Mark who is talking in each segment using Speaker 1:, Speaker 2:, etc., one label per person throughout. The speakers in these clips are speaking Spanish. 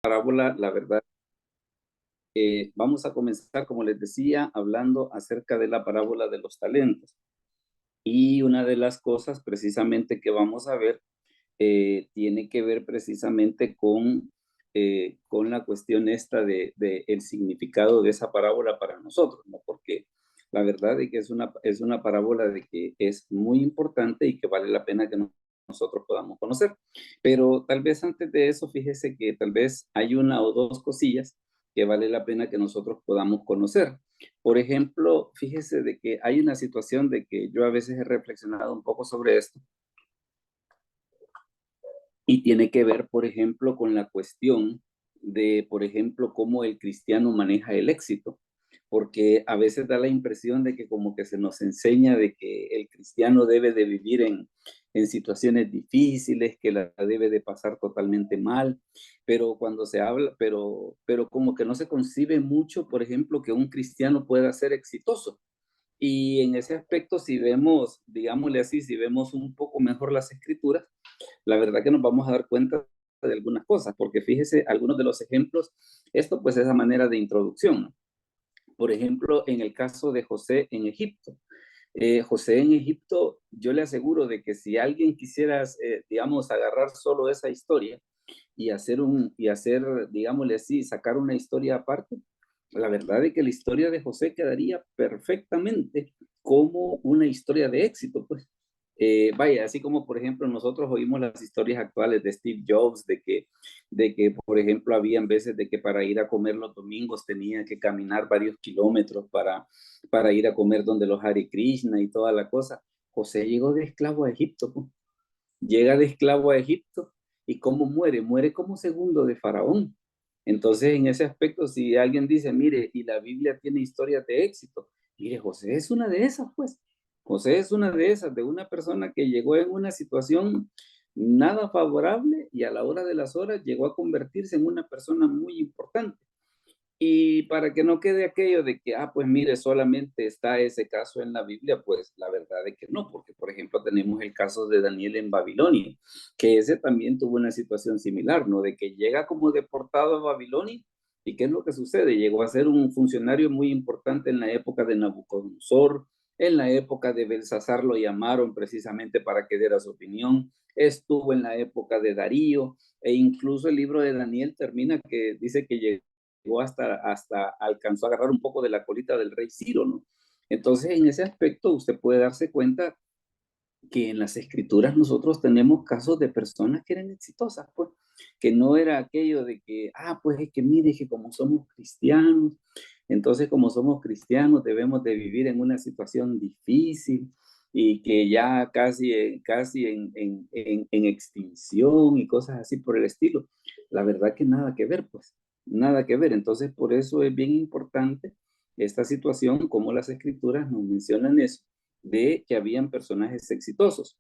Speaker 1: Parábola, la verdad, vamos a comenzar, como les decía, hablando acerca de la parábola de los talentos. Y una de las cosas precisamente que vamos a ver tiene que ver precisamente con la cuestión esta de el significado de esa parábola para nosotros, ¿no? Porque la verdad es que es una parábola de que es muy importante y que vale la pena que nosotros podamos conocer. Pero tal vez antes de eso, fíjese que tal vez hay una o dos cosillas que vale la pena que nosotros podamos conocer. Por ejemplo, fíjese de que hay una situación de que yo a veces he reflexionado un poco sobre esto y tiene que ver, por ejemplo, con la cuestión de, por ejemplo, cómo el cristiano maneja el éxito, porque a veces da la impresión de que como que se nos enseña de que el cristiano debe de vivir en situaciones difíciles, que la debe de pasar totalmente mal, pero cuando se habla, pero como que no se concibe mucho, por ejemplo, que un cristiano pueda ser exitoso. Y en ese aspecto, si vemos, digámosle así, si vemos un poco mejor las escrituras, la verdad que nos vamos a dar cuenta de algunas cosas, porque fíjese, algunos de los ejemplos, esto pues es a manera de introducción, ¿no? Por ejemplo, en el caso de José en Egipto. José en Egipto, yo le aseguro de que si alguien quisiera, digamos, agarrar solo esa historia y hacer, digámosle así, sacar una historia aparte, la verdad es que la historia de José quedaría perfectamente como una historia de éxito, pues. Vaya, así como por ejemplo nosotros oímos las historias actuales de Steve Jobs, de que por ejemplo habían veces de que para ir a comer los domingos tenía que caminar varios kilómetros para ir a comer donde los Hare Krishna y toda la cosa. José llegó de esclavo a Egipto, pues. Llega de esclavo a Egipto y cómo muere, muere como segundo de Faraón. Entonces, en ese aspecto, si alguien dice, mire, y la Biblia tiene historias de éxito, mire, José es una de esas, pues. José es una de esas, de una persona que llegó en una situación nada favorable y a la hora de las horas llegó a convertirse en una persona muy importante. Y para que no quede aquello de que, pues mire, solamente está ese caso en la Biblia, pues la verdad es que no, porque por ejemplo tenemos el caso de Daniel en Babilonia, que ese también tuvo una situación similar, ¿no? De que llega como deportado a Babilonia y ¿qué es lo que sucede? Llegó a ser un funcionario muy importante en la época de Nabucodonosor, en la época de Belsasar lo llamaron precisamente para que diera su opinión, estuvo en la época de Darío, e incluso el libro de Daniel termina que dice que llegó hasta alcanzó a agarrar un poco de la colita del rey Ciro, ¿no? Entonces, en ese aspecto, usted puede darse cuenta que en las escrituras nosotros tenemos casos de personas que eran exitosas, pues, que no era aquello de que, pues es que mire que como somos cristianos, entonces como somos cristianos debemos de vivir en una situación difícil y que ya casi en extinción y cosas así por el estilo. La verdad que nada que ver, pues, nada que ver. Entonces, por eso es bien importante esta situación, como las escrituras nos mencionan eso de que habían personajes exitosos.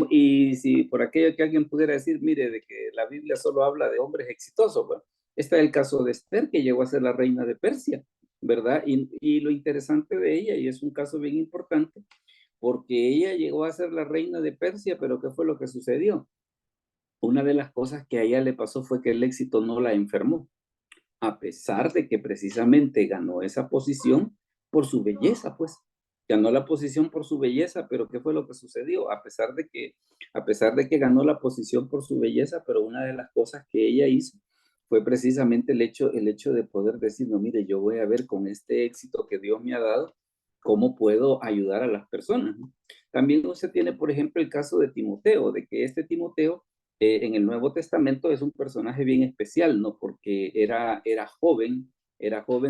Speaker 1: Y si por aquello que alguien pudiera decir, mire, de que la Biblia solo habla de hombres exitosos, bueno, está el caso de Esther, que llegó a ser la reina de Persia, ¿verdad? Y lo interesante de ella, y es un caso bien importante, porque ella llegó a ser la reina de Persia, pero ¿qué fue lo que sucedió? Una de las cosas que a ella le pasó fue que el éxito no la enfermó, a pesar de que precisamente ganó esa posición por su belleza, pues ganó la posición por su belleza, pero ¿qué fue lo que sucedió? A pesar de que ganó la posición por su belleza, pero una de las cosas que ella hizo fue precisamente el hecho de poder decir, no, mire, yo voy a ver con este éxito que Dios me ha dado, cómo puedo ayudar a las personas, ¿no? También usted tiene, por ejemplo, el caso de Timoteo, de que este Timoteo en el Nuevo Testamento es un personaje bien especial, ¿no? Porque era joven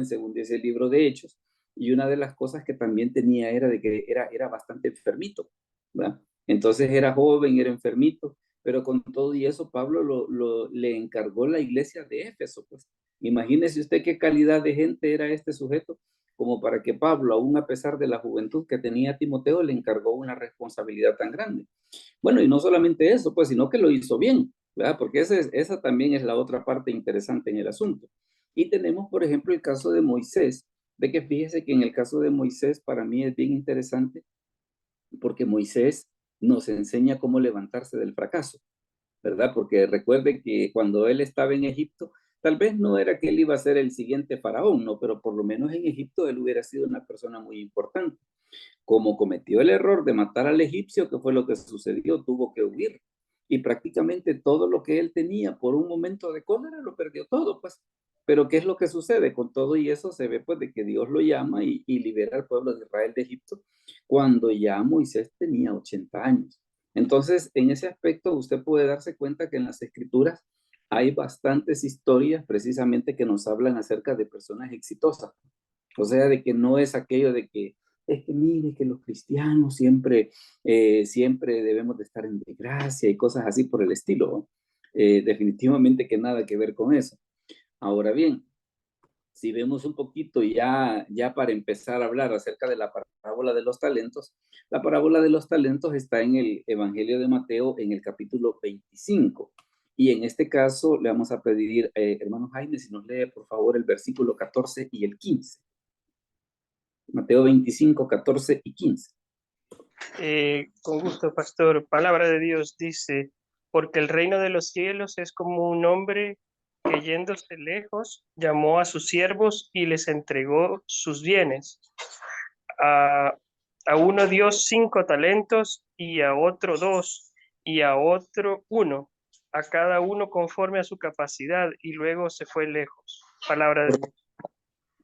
Speaker 1: según dice el libro de Hechos, y una de las cosas que también tenía era de que era bastante enfermito, ¿verdad? Entonces era joven, era enfermito, pero con todo y eso Pablo le encargó la iglesia de Éfeso, pues. Imagínese usted qué calidad de gente era este sujeto, como para que Pablo, aún a pesar de la juventud que tenía Timoteo, le encargó una responsabilidad tan grande. Bueno, y no solamente eso, pues, sino que lo hizo bien, ¿verdad? Porque esa también es la otra parte interesante en el asunto. Y tenemos, por ejemplo, el caso de Moisés, de que fíjese que en el caso de Moisés para mí es bien interesante porque Moisés nos enseña cómo levantarse del fracaso, ¿verdad? Porque recuerde que cuando él estaba en Egipto, Tal vez no era que él iba a ser el siguiente faraón, no, pero por lo menos en Egipto él hubiera sido una persona muy importante. Como cometió el error de matar al egipcio, que fue lo que sucedió, tuvo que huir. Y prácticamente todo lo que él tenía por un momento de cólera lo perdió todo, pues. Pero ¿qué es lo que sucede? Con todo y eso se ve pues de que Dios lo llama y libera al pueblo de Israel de Egipto cuando ya Moisés tenía 80 años. Entonces, en ese aspecto usted puede darse cuenta que en las escrituras hay bastantes historias precisamente que nos hablan acerca de personas exitosas. O sea, de que no es aquello de que es que mire que los cristianos siempre, siempre debemos de estar en desgracia y cosas así por el estilo. Definitivamente que nada que ver con eso. Ahora bien, si vemos un poquito ya para empezar a hablar acerca de la parábola de los talentos, la parábola de los talentos está en el Evangelio de Mateo en el capítulo 25. Y en este caso le vamos a pedir, hermano Jaime, si nos lee por favor el versículo 14 y el 15. Mateo 25, 14 y 15.
Speaker 2: Con gusto, pastor. Palabra de Dios dice, porque el reino de los cielos es como un hombre que yéndose lejos, llamó a sus siervos y les entregó sus bienes. A uno dio 5 talentos y a otro 2 y a otro 1, a cada uno conforme a su capacidad, y luego se fue lejos. Palabra de Dios.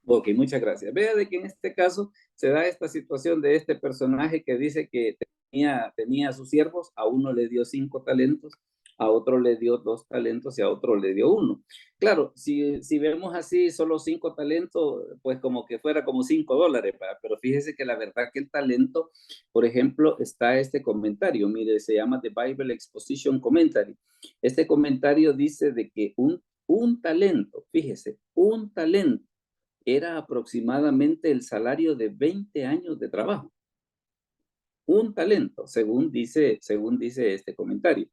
Speaker 1: Ok, muchas gracias. Vea de que en este caso se da esta situación de este personaje que dice que tenía a sus siervos, a uno le dio 5 talentos, a otro le dio 2 talentos y a otro le dio 1. Claro, si vemos así solo 5 talentos, pues como que fuera como $5, pero fíjese que la verdad que el talento, por ejemplo, está este comentario, mire, se llama The Bible Exposition Commentary. Este comentario dice de que un talento, fíjese, un talento era aproximadamente el salario de 20 años de trabajo. Un talento, según dice este comentario.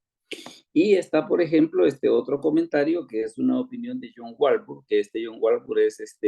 Speaker 1: Y está, por ejemplo, este otro comentario que es una opinión de John Walvoord, que John Walvoord es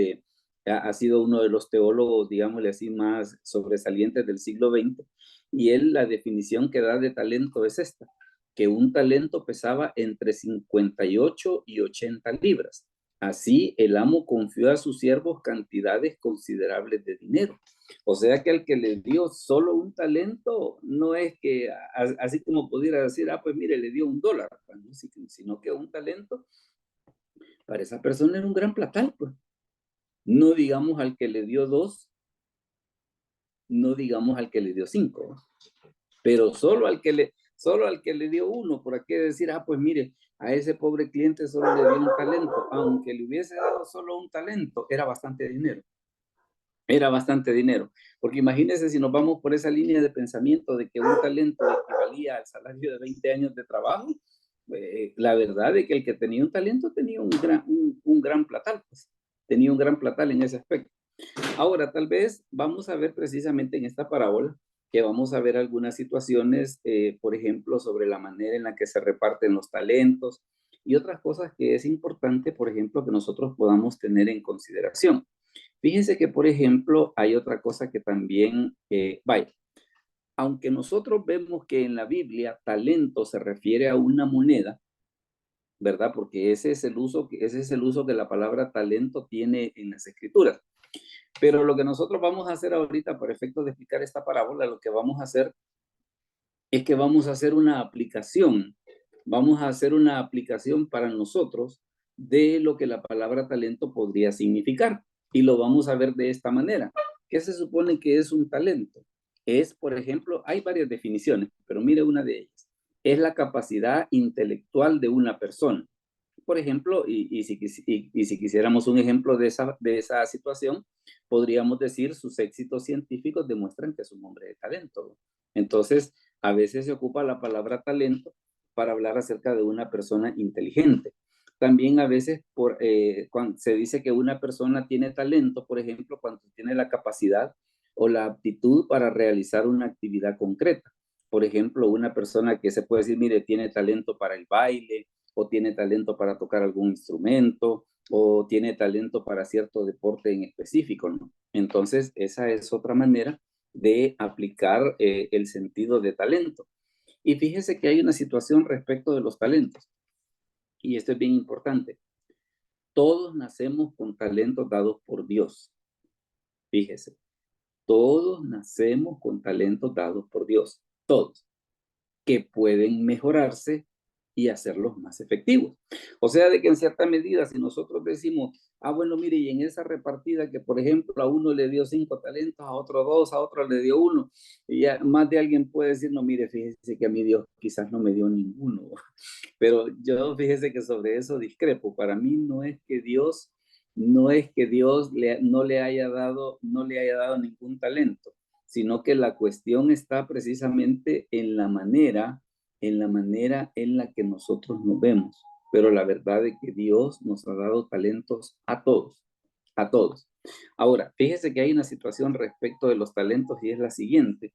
Speaker 1: ha sido uno de los teólogos, digámosle así, más sobresalientes del siglo XX, y él la definición que da de talento es esta, que un talento pesaba entre 58 y 80 libras. Así, el amo confió a sus siervos cantidades considerables de dinero. O sea que al que le dio solo un talento, no es que así como pudiera decir, pues mire, le dio $1, sino que un talento para esa persona era un gran platal, pues. No digamos al que le dio 2, no digamos al que le dio 5, pero solo al que le dio 1, por aquí decir, pues mire, a ese pobre cliente solo le dio un talento, aunque le hubiese dado solo un talento, era bastante dinero. Era bastante dinero, porque imagínense si nos vamos por esa línea de pensamiento de que un talento equivalía al salario de 20 años de trabajo, la verdad es que el que tenía un talento tenía un gran platal, pues, tenía un gran platal en ese aspecto. Ahora, tal vez vamos a ver precisamente en esta parábola que vamos a ver algunas situaciones, por ejemplo, sobre la manera en la que se reparten los talentos y otras cosas que es importante, por ejemplo, que nosotros podamos tener en consideración. Fíjense que, por ejemplo, hay otra cosa que también, vaya, aunque nosotros vemos que en la Biblia talento se refiere a una moneda, ¿verdad? Porque ese es el uso que la palabra talento tiene en las escrituras. Pero lo que nosotros vamos a hacer ahorita, por efecto de explicar esta parábola, lo que vamos a hacer es que vamos a hacer una aplicación. Vamos a hacer una aplicación para nosotros de lo que la palabra talento podría significar. Y lo vamos a ver de esta manera. ¿Qué se supone que es un talento? Es, por ejemplo, hay varias definiciones, pero mire una de ellas. Es la capacidad intelectual de una persona. Por ejemplo, si quisiéramos un ejemplo de esa situación, podríamos decir sus éxitos científicos demuestran que es un hombre de talento. Entonces, a veces se ocupa la palabra talento para hablar acerca de una persona inteligente. También a veces cuando se dice que una persona tiene talento, por ejemplo, cuando tiene la capacidad o la aptitud para realizar una actividad concreta. Por ejemplo, una persona que se puede decir, mire, tiene talento para el baile, o tiene talento para tocar algún instrumento, o tiene talento para cierto deporte en específico, ¿no? Entonces, esa es otra manera de aplicar el sentido de talento. Y fíjese que hay una situación respecto de los talentos, y esto es bien importante. Todos nacemos con talentos dados por Dios. Fíjese, todos nacemos con talentos dados por Dios. Todos. Que pueden mejorarse y hacerlos más efectivos. O sea, de que en cierta medida, si nosotros decimos, bueno, mire, y en esa repartida que, por ejemplo, a uno le dio 5 talentos, a otro 2, a otro le dio 1, y ya más de alguien puede decir, no, mire, fíjese que a mí Dios quizás no me dio ninguno. Pero yo fíjese que sobre eso discrepo. Para mí no es que Dios no le haya dado ningún talento, sino que la cuestión está precisamente en la manera en la que nosotros nos vemos. Pero la verdad es que Dios nos ha dado talentos a todos, a todos. Ahora, fíjese que hay una situación respecto de los talentos y es la siguiente.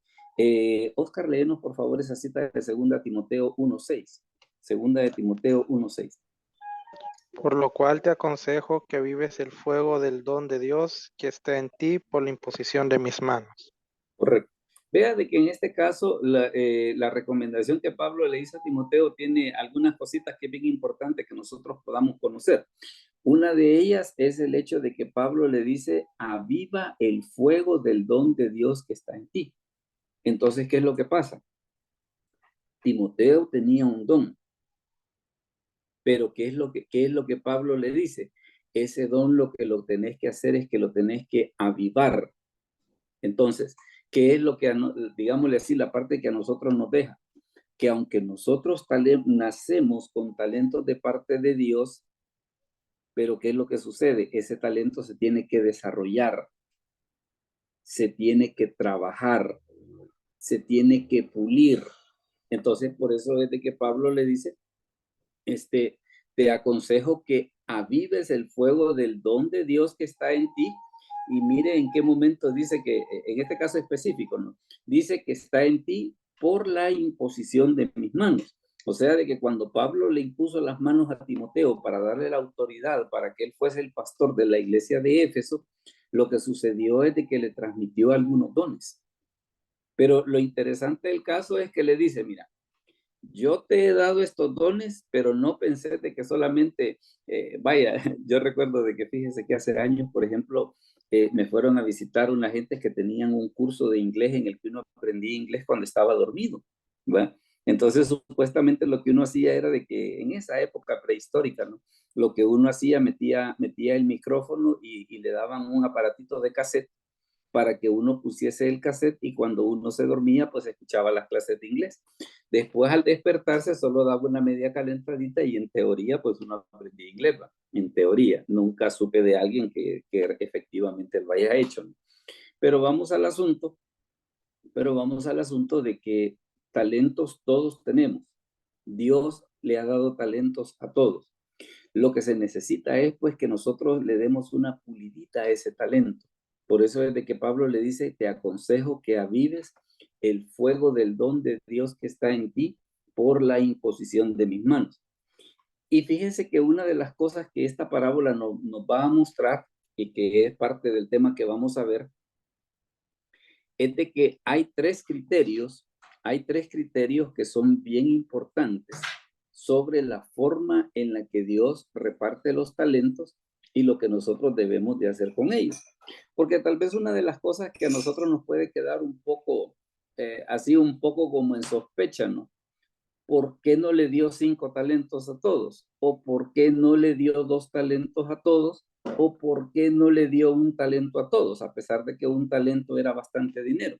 Speaker 1: Oscar, léenos por favor esa cita de 2 Timoteo 1:6. 2 Timoteo 1:6.
Speaker 3: Por lo cual te aconsejo que vives el fuego del don de Dios que está en ti por la imposición de mis manos.
Speaker 1: Correcto. Vea de que en este caso la recomendación que Pablo le hizo a Timoteo tiene algunas cositas que es bien importante que nosotros podamos conocer. Una de ellas es el hecho de que Pablo le dice, aviva el fuego del don de Dios que está en ti. Entonces, ¿qué es lo que pasa? Timoteo tenía un don, pero qué es lo que Pablo le dice? Ese don lo que lo tenés que hacer es que lo tenés que avivar. Entonces, ¿qué es lo que, digámosle así, la parte que a nosotros nos deja? Que aunque nosotros nacemos con talentos de parte de Dios, pero ¿qué es lo que sucede? Ese talento se tiene que desarrollar, se tiene que trabajar, se tiene que pulir. Entonces, por eso es de que Pablo le dice, te aconsejo que avives el fuego del don de Dios que está en ti. Y mire en qué momento dice que, en este caso específico, ¿no? Dice que está en ti por la imposición de mis manos. O sea, de que cuando Pablo le impuso las manos a Timoteo para darle la autoridad para que él fuese el pastor de la iglesia de Éfeso, lo que sucedió es de que le transmitió algunos dones. Pero lo interesante del caso es que le dice, mira, yo te he dado estos dones, pero no pensé de que solamente, vaya, yo recuerdo de que fíjese que hace años, por ejemplo, me fueron a visitar unas gentes que tenían un curso de inglés en el que uno aprendía inglés cuando estaba dormido, ¿va? Entonces, supuestamente lo que uno hacía era de que en esa época prehistórica, ¿no? Lo que uno hacía, metía el micrófono y le daban un aparatito de cassette para que uno pusiese el cassette y cuando uno se dormía, pues escuchaba las clases de inglés. Después, al despertarse, solo daba una media calentadita y en teoría, pues uno aprendía inglés, ¿va? En teoría. Nunca supe de alguien que efectivamente lo haya hecho, ¿no? Pero vamos al asunto, de que talentos todos tenemos. Dios le ha dado talentos a todos. Lo que se necesita es pues que nosotros le demos una pulidita a ese talento. Por eso es de que Pablo le dice, te aconsejo que avives el fuego del don de Dios que está en ti por la imposición de mis manos. Y fíjense que una de las cosas que esta parábola nos va a mostrar y que es parte del tema que vamos a ver, es de que hay tres criterios que son bien importantes sobre la forma en la que Dios reparte los talentos y lo que nosotros debemos de hacer con ellos. Porque tal vez una de las cosas que a nosotros nos puede quedar un poco, así un poco como en sospecha, ¿no? ¿Por qué no le dio 5 talentos a todos? ¿O por qué no le dio 2 talentos a todos? ¿O por qué no le dio un talento a todos? A pesar de que un talento era bastante dinero.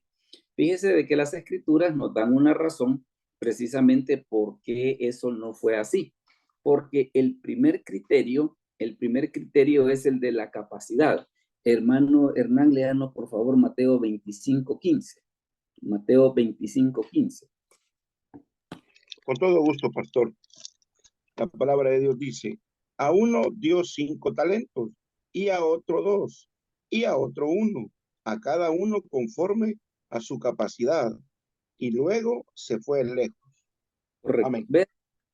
Speaker 1: Fíjese de que las escrituras nos dan una razón precisamente por qué eso no fue así. Porque el primer criterio es el de la capacidad. Hermano Hernán, léanos por favor Mateo 25:15. Mateo 25:15.
Speaker 4: Con todo gusto, pastor. La palabra de Dios dice, a uno dio 5 talentos, y a otro 2, y a otro 1, a cada uno conforme a su capacidad, y luego se fue lejos.
Speaker 1: Correcto.
Speaker 4: Amén.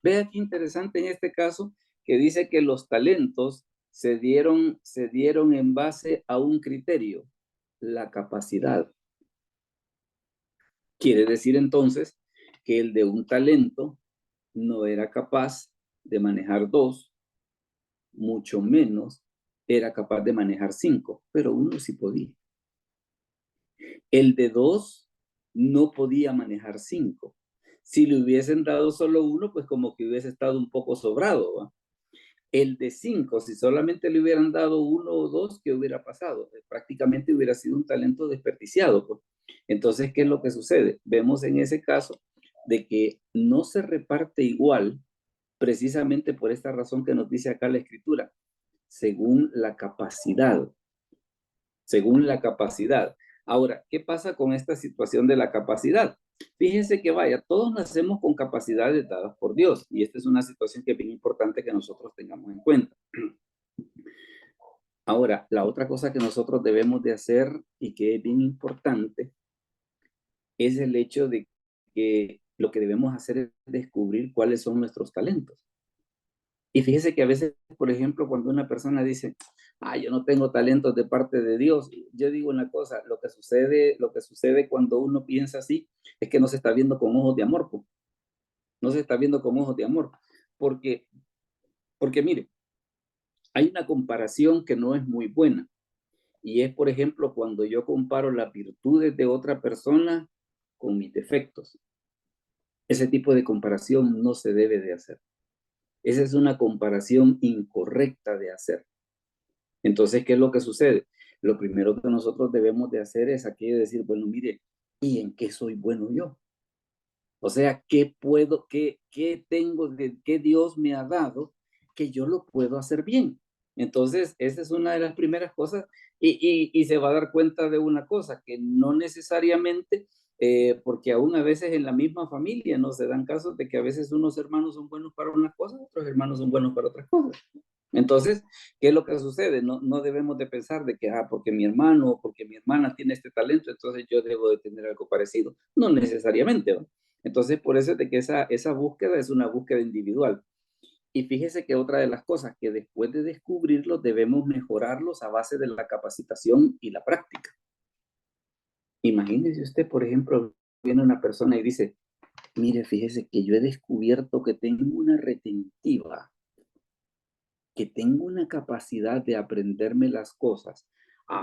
Speaker 1: Vea qué interesante en este caso que dice que los talentos se dieron en base a un criterio, la capacidad. Quiere decir entonces que el de un talento no era capaz de manejar 2, mucho menos era capaz de manejar 5, pero uno sí podía. El de 2 no podía manejar 5. Si le hubiesen dado solo uno, pues como que hubiese estado un poco sobrado, ¿va? El de 5, si solamente le hubieran dado 1 o 2, ¿qué hubiera pasado? Prácticamente hubiera sido un talento desperdiciado, pues. Entonces, ¿qué es lo que sucede? Vemos en ese caso de que no se reparte igual, precisamente por esta razón que nos dice acá la Escritura, según la capacidad. Según la capacidad. Ahora, ¿qué pasa con esta situación de la capacidad? Fíjense que vaya, todos nacemos con capacidades dadas por Dios, y esta es una situación que es bien importante que nosotros tengamos en cuenta. Ahora, la otra cosa que nosotros debemos de hacer y que es bien importante es el hecho de que lo que debemos hacer es descubrir cuáles son nuestros talentos. Y fíjese que a veces, por ejemplo, cuando una persona dice, yo no tengo talentos de parte de Dios, yo digo una cosa, lo que sucede cuando uno piensa así es que no se está viendo con ojos de amor, pues. No se está viendo con ojos de amor, porque mire, hay una comparación que no es muy buena, y es, por ejemplo, cuando yo comparo las virtudes de otra persona con mis defectos. Ese tipo de comparación no se debe de hacer. Esa es una comparación incorrecta de hacer. Entonces, ¿qué es lo que sucede? Lo primero que nosotros debemos de hacer es aquí decir, bueno, mire, ¿y en qué soy bueno yo? O sea, ¿qué puedo, qué tengo, qué Dios me ha dado que yo lo puedo hacer bien? Entonces, esa es una de las primeras cosas y se va a dar cuenta de una cosa, que no necesariamente, porque aún a veces en la misma familia no se dan casos de que a veces unos hermanos son buenos para unas cosas, otros hermanos son buenos para otras cosas. Entonces, ¿qué es lo que sucede? No debemos de pensar de que, porque mi hermano o porque mi hermana tiene este talento, entonces yo debo de tener algo parecido. No necesariamente, ¿no? Entonces, por eso es de que esa búsqueda es una búsqueda individual. Y fíjese que otra de las cosas que después de descubrirlos debemos mejorarlos a base de la capacitación y la práctica. Imagínese usted, por ejemplo, viene una persona y dice, mire, fíjese que yo he descubierto que tengo una retentiva, que tengo una capacidad de aprenderme las cosas.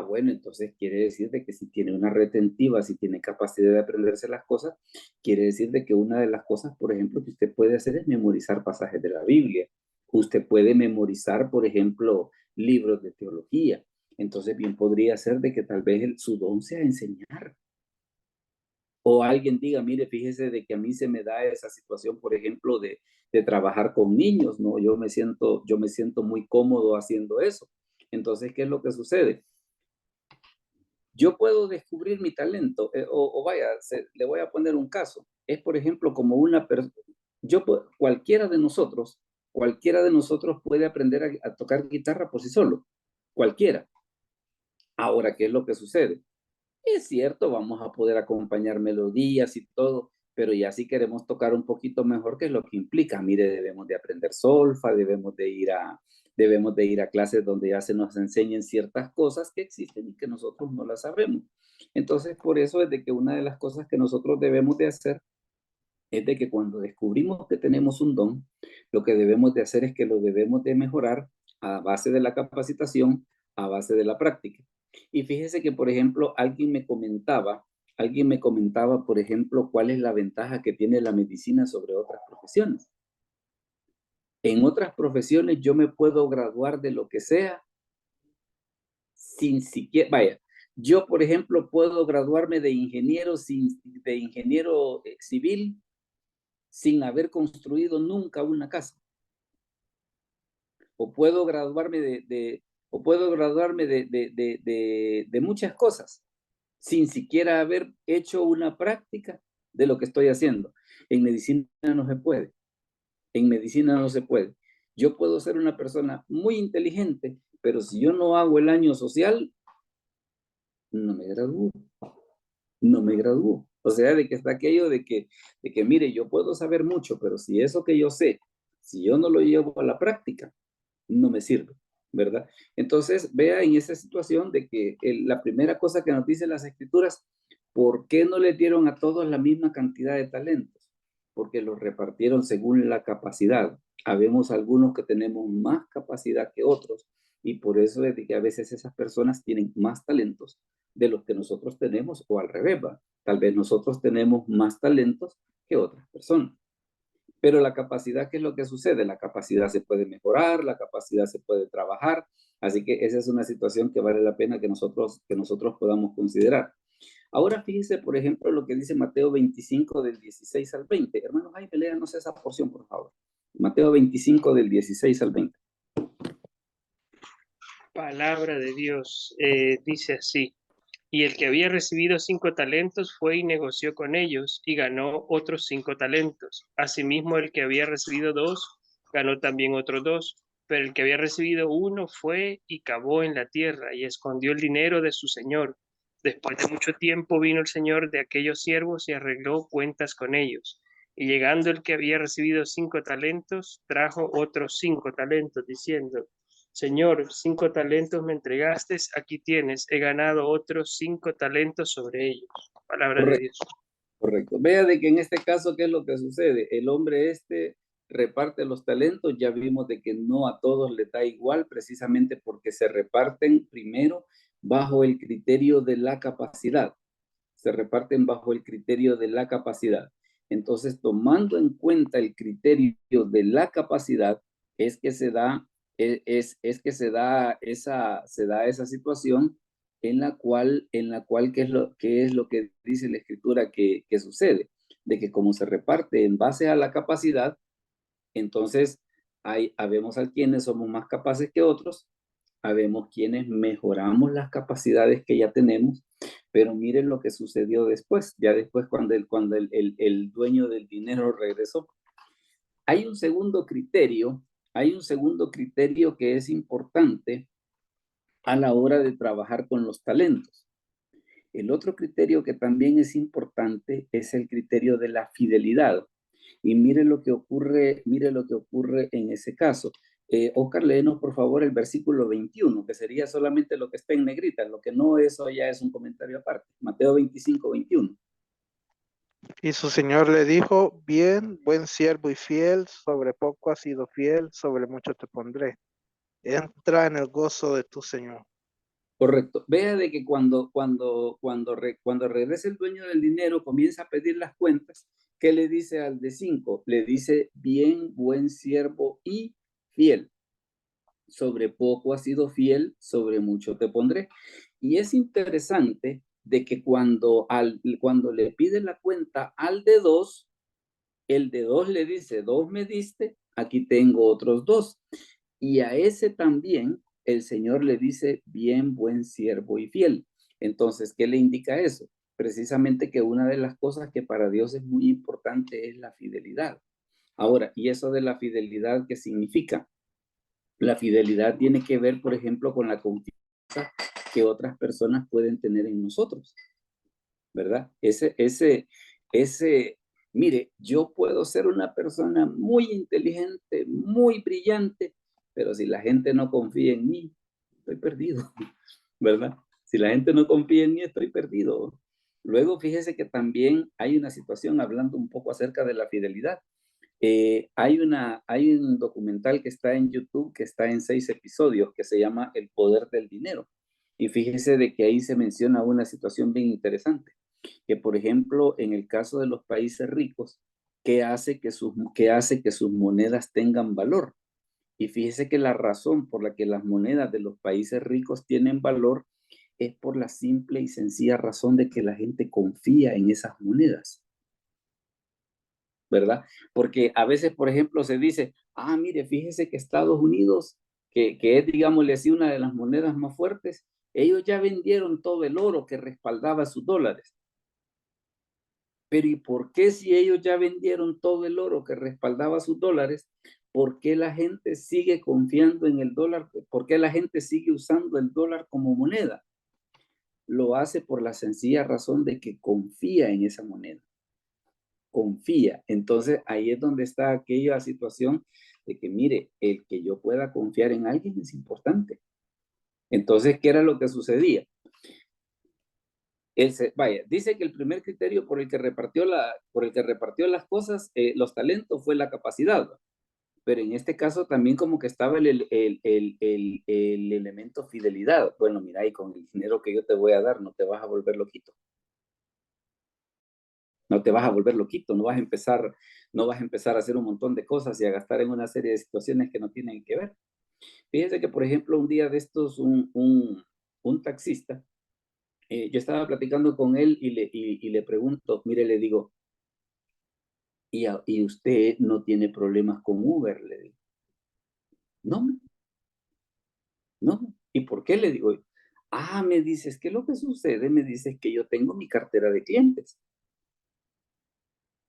Speaker 1: Bueno, entonces quiere decir de que si tiene una retentiva, si tiene capacidad de aprenderse las cosas, quiere decir de que una de las cosas, por ejemplo, que usted puede hacer es memorizar pasajes de la Biblia. Usted puede memorizar, por ejemplo, libros de teología. Entonces bien podría ser de que tal vez su don sea enseñar. O alguien diga, mire, fíjese de que a mí se me da esa situación, por ejemplo, de trabajar con niños, ¿no? Yo me siento muy cómodo haciendo eso. Entonces, ¿qué es lo que sucede? Yo puedo descubrir mi talento, vaya, le voy a poner un caso. Es, por ejemplo, como una persona, cualquiera de nosotros puede aprender a tocar guitarra por sí solo. Cualquiera. Ahora, ¿qué es lo que sucede? Es cierto, vamos a poder acompañar melodías y todo, pero ya si queremos tocar un poquito mejor, ¿qué es lo que implica? Mire, debemos de aprender solfa, debemos de ir a clases donde ya se nos enseñen ciertas cosas que existen y que nosotros no las sabemos. Entonces, por eso es de que una de las cosas que nosotros debemos de hacer es de que cuando descubrimos que tenemos un don, lo que debemos de hacer es que lo debemos de mejorar a base de la capacitación, a base de la práctica. Y fíjese que, por ejemplo, alguien me comentaba, por ejemplo, cuál es la ventaja que tiene la medicina sobre otras profesiones. En otras profesiones yo me puedo graduar de lo que sea sin siquiera, vaya, yo, por ejemplo, puedo graduarme de ingeniero civil sin haber construido nunca una casa. O puedo graduarme de muchas cosas sin siquiera haber hecho una práctica de lo que estoy haciendo. En medicina no se puede. En medicina no se puede. Yo puedo ser una persona muy inteligente, pero si yo no hago el año social, no me gradúo. No me gradúo. O sea, de que está aquello de que, mire, yo puedo saber mucho, pero si eso que yo sé, si yo no lo llevo a la práctica, no me sirve, ¿verdad? Entonces, vea en esa situación de que la primera cosa que nos dicen las escrituras, ¿por qué no le dieron a todos la misma cantidad de talentos? Porque los repartieron según la capacidad. Habemos algunos que tenemos más capacidad que otros y por eso es de que a veces esas personas tienen más talentos de los que nosotros tenemos o al revés, ¿va? Tal vez nosotros tenemos más talentos que otras personas. Pero la capacidad, ¿qué es lo que sucede? La capacidad se puede mejorar, la capacidad se puede trabajar, así que esa es una situación que vale la pena que nosotros podamos considerar. Ahora fíjese, por ejemplo, lo que dice Mateo 25 del 16 al 20. Hermanos, ahí léanos esa porción, por favor. Mateo 25 del 16 al 20.
Speaker 2: Palabra de Dios dice así. Y el que había recibido 5 talentos fue y negoció con ellos y ganó otros 5 talentos. Asimismo, el que había recibido 2 ganó también otros 2. Pero el que había recibido 1 fue y cavó en la tierra y escondió el dinero de su señor. Después de mucho tiempo vino el señor de aquellos siervos y arregló cuentas con ellos. Y llegando el que había recibido 5 talentos, trajo otros 5 talentos, diciendo: Señor, 5 talentos me entregaste, aquí tienes, he ganado otros 5 talentos sobre ellos. Palabra de
Speaker 1: Correcto,
Speaker 2: Dios.
Speaker 1: correcto. Vea de que en este caso, ¿qué es lo que sucede? El hombre reparte los talentos, ya vimos de que no a todos le da igual, precisamente porque se reparten primero bajo el criterio de la capacidad. Se reparten bajo el criterio de la capacidad. Entonces, tomando en cuenta el criterio de la capacidad, es que se da, es que se da esa situación en la cual ¿qué es lo que dice la escritura que sucede? De que como se reparte en base a la capacidad, entonces habemos a quienes somos más capaces que otros, habemos quienes mejoramos las capacidades que ya tenemos, pero miren lo que sucedió después, ya después cuando el dueño del dinero regresó. Hay un segundo criterio, que es importante a la hora de trabajar con los talentos. El otro criterio que también es importante es el criterio de la fidelidad. Y mire lo que ocurre en ese caso. Oscar, léenos por favor el versículo 21, que sería solamente lo que está en negrita, lo que no, eso ya es un comentario aparte. Mateo 25, 21.
Speaker 3: Y su señor le dijo: bien, buen siervo y fiel, sobre poco has sido fiel, sobre mucho te pondré. Entra en el gozo de tu señor.
Speaker 1: Correcto. Vea de que cuando regresa el dueño del dinero, comienza a pedir las cuentas. ¿Qué le dice al de 5? Le dice: bien, buen siervo y fiel. Sobre poco has sido fiel, sobre mucho te pondré. Y es interesante de que cuando le pide la cuenta al de 2, el de 2 le dice: 2 me diste, aquí tengo otros 2. Y a ese también el Señor le dice: bien, buen siervo y fiel. Entonces, ¿qué le indica eso? Precisamente que una de las cosas que para Dios es muy importante es la fidelidad. Ahora, ¿y eso de la fidelidad qué significa? La fidelidad tiene que ver, por ejemplo, con la confianza que otras personas pueden tener en nosotros, ¿verdad? Mire, yo puedo ser una persona muy inteligente, muy brillante, pero si la gente no confía en mí, estoy perdido, ¿verdad? Si la gente no confía en mí, estoy perdido. Luego, fíjese que también hay una situación hablando un poco acerca de la fidelidad. Hay un documental que está en YouTube, que está en 6 episodios, que se llama El Poder del Dinero. Y fíjese de que ahí se menciona una situación bien interesante, que por ejemplo, en el caso de los países ricos, ¿qué hace que sus monedas tengan valor? Y fíjese que la razón por la que las monedas de los países ricos tienen valor es por la simple y sencilla razón de que la gente confía en esas monedas. ¿Verdad? Porque a veces, por ejemplo, se dice: mire, fíjese que Estados Unidos, que es, digámosle así, una de las monedas más fuertes, ellos ya vendieron todo el oro que respaldaba sus dólares. Pero ¿y por qué, si ellos ya vendieron todo el oro que respaldaba sus dólares, por qué la gente sigue confiando en el dólar? ¿Por qué la gente sigue usando el dólar como moneda? Lo hace por la sencilla razón de que confía en esa moneda. Confía. Entonces ahí es donde está aquella situación de que, mire, el que yo pueda confiar en alguien es importante. Entonces, ¿qué era lo que sucedía? Dice que el primer criterio por el que repartió las cosas, los talentos, fue la capacidad. pero en este caso también como que estaba el elemento fidelidad. Bueno, mira, y con el dinero que yo te voy a dar, no te vas a volver loquito. No te vas a volver loquito, no vas a empezar a hacer un montón de cosas y a gastar en una serie de situaciones que no tienen que ver. Fíjese que, por ejemplo, un día de estos, un taxista, yo estaba platicando con él y le pregunto, mire, le digo, ¿y usted no tiene problemas con Uber? Le digo, no, no. ¿Y por qué? Le digo, me dices, ¿qué es lo que sucede? Me dices que yo tengo mi cartera de clientes.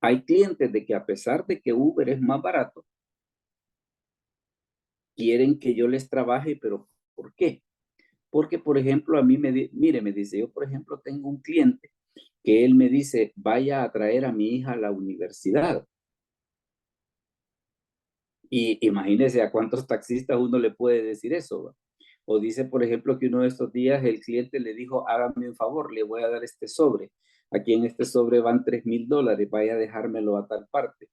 Speaker 1: Hay clientes de que a pesar de que Uber es más barato, quieren que yo les trabaje, pero ¿por qué? Porque, por ejemplo, a mí mire, me dice, yo, por ejemplo, tengo un cliente que él me dice, vaya a traer a mi hija a la universidad. Y imagínese a cuántos taxistas uno le puede decir eso, ¿va? O dice, por ejemplo, que uno de estos días el cliente le dijo, hágame un favor, le voy a dar este sobre. Aquí en este sobre van $3,000, vaya a dejármelo a tal parte.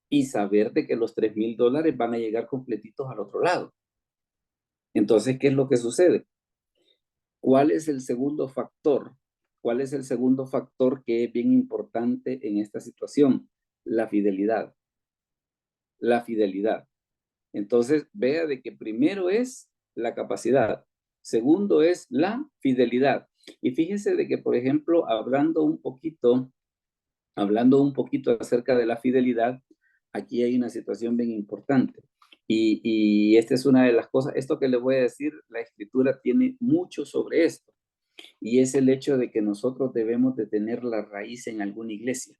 Speaker 1: Y saber de que los $3,000 van a llegar completitos al otro lado. Entonces, ¿qué es lo que sucede? ¿Cuál es el segundo factor? ¿Cuál es el segundo factor que es bien importante en esta situación? La fidelidad. La fidelidad. Entonces, vea de que primero es la capacidad, segundo es la fidelidad. Y fíjese de que, por ejemplo, hablando un poquito acerca de la fidelidad, aquí hay una situación bien importante. Y esta es una de las cosas, esto que le voy a decir, la escritura tiene mucho sobre esto. Y es el hecho de que nosotros debemos de tener la raíz en alguna iglesia.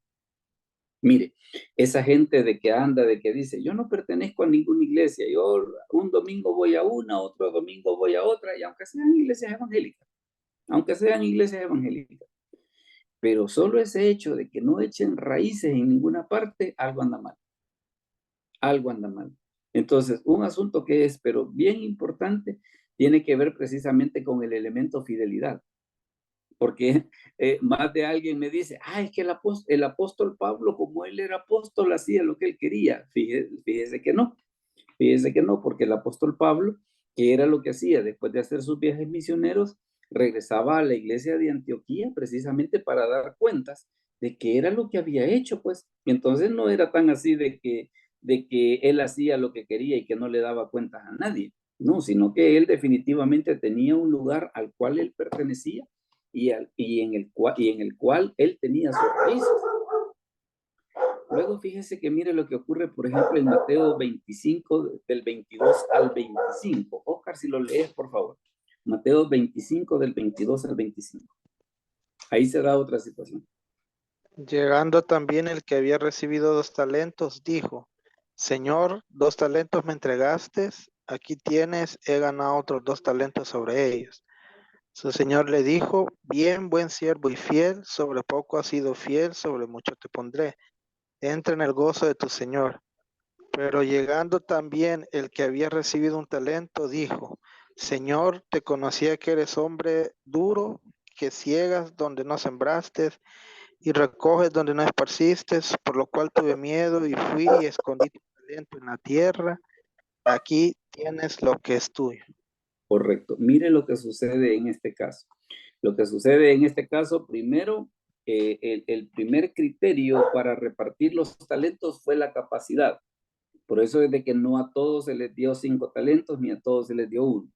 Speaker 1: Mire, esa gente de que anda, de que dice, yo no pertenezco a ninguna iglesia, yo un domingo voy a una, otro domingo voy a otra, y aunque sean iglesias evangélicas, pero solo ese hecho de que no echen raíces en ninguna parte, algo anda mal, algo anda mal. Entonces, un asunto que es, pero bien importante, tiene que ver precisamente con el elemento fidelidad. Porque más de alguien me dice, es que el apóstol Pablo, como él era apóstol, hacía lo que él quería. Fíjese que no, porque el apóstol Pablo, ¿qué era lo que hacía? Después de hacer sus viajes misioneros, regresaba a la iglesia de Antioquía precisamente para dar cuentas de qué era lo que había hecho, pues. Entonces no era tan así de que él hacía lo que quería y que no le daba cuentas a nadie. No, sino que él definitivamente tenía un lugar al cual él pertenecía y en el cual él tenía sus raíces. Luego fíjese que mire lo que ocurre, por ejemplo, en Mateo 25, del 22 al 25. Oscar, si lo lees, por favor. Mateo 25, del 22 al 25. Ahí se da otra situación.
Speaker 3: Llegando también el que había recibido 2 talentos, dijo, Señor, 2 talentos me entregaste, aquí tienes, he ganado otros 2 talentos sobre ellos. Su señor le dijo, bien, buen siervo y fiel, sobre poco has sido fiel, sobre mucho te pondré. Entra en el gozo de tu señor. Pero llegando también el que había recibido un talento, dijo, Señor, te conocía que eres hombre duro, que ciegas donde no sembraste y recoges donde no esparciste, por lo cual tuve miedo y fui y escondí tu talento en la tierra. Aquí tienes lo que es tuyo.
Speaker 1: Correcto. Mire lo que sucede en este caso. Lo que sucede en este caso, primero, el primer criterio para repartir los talentos fue la capacidad. Por eso es de que no a todos se les dio 5 talentos, ni a todos se les dio 1.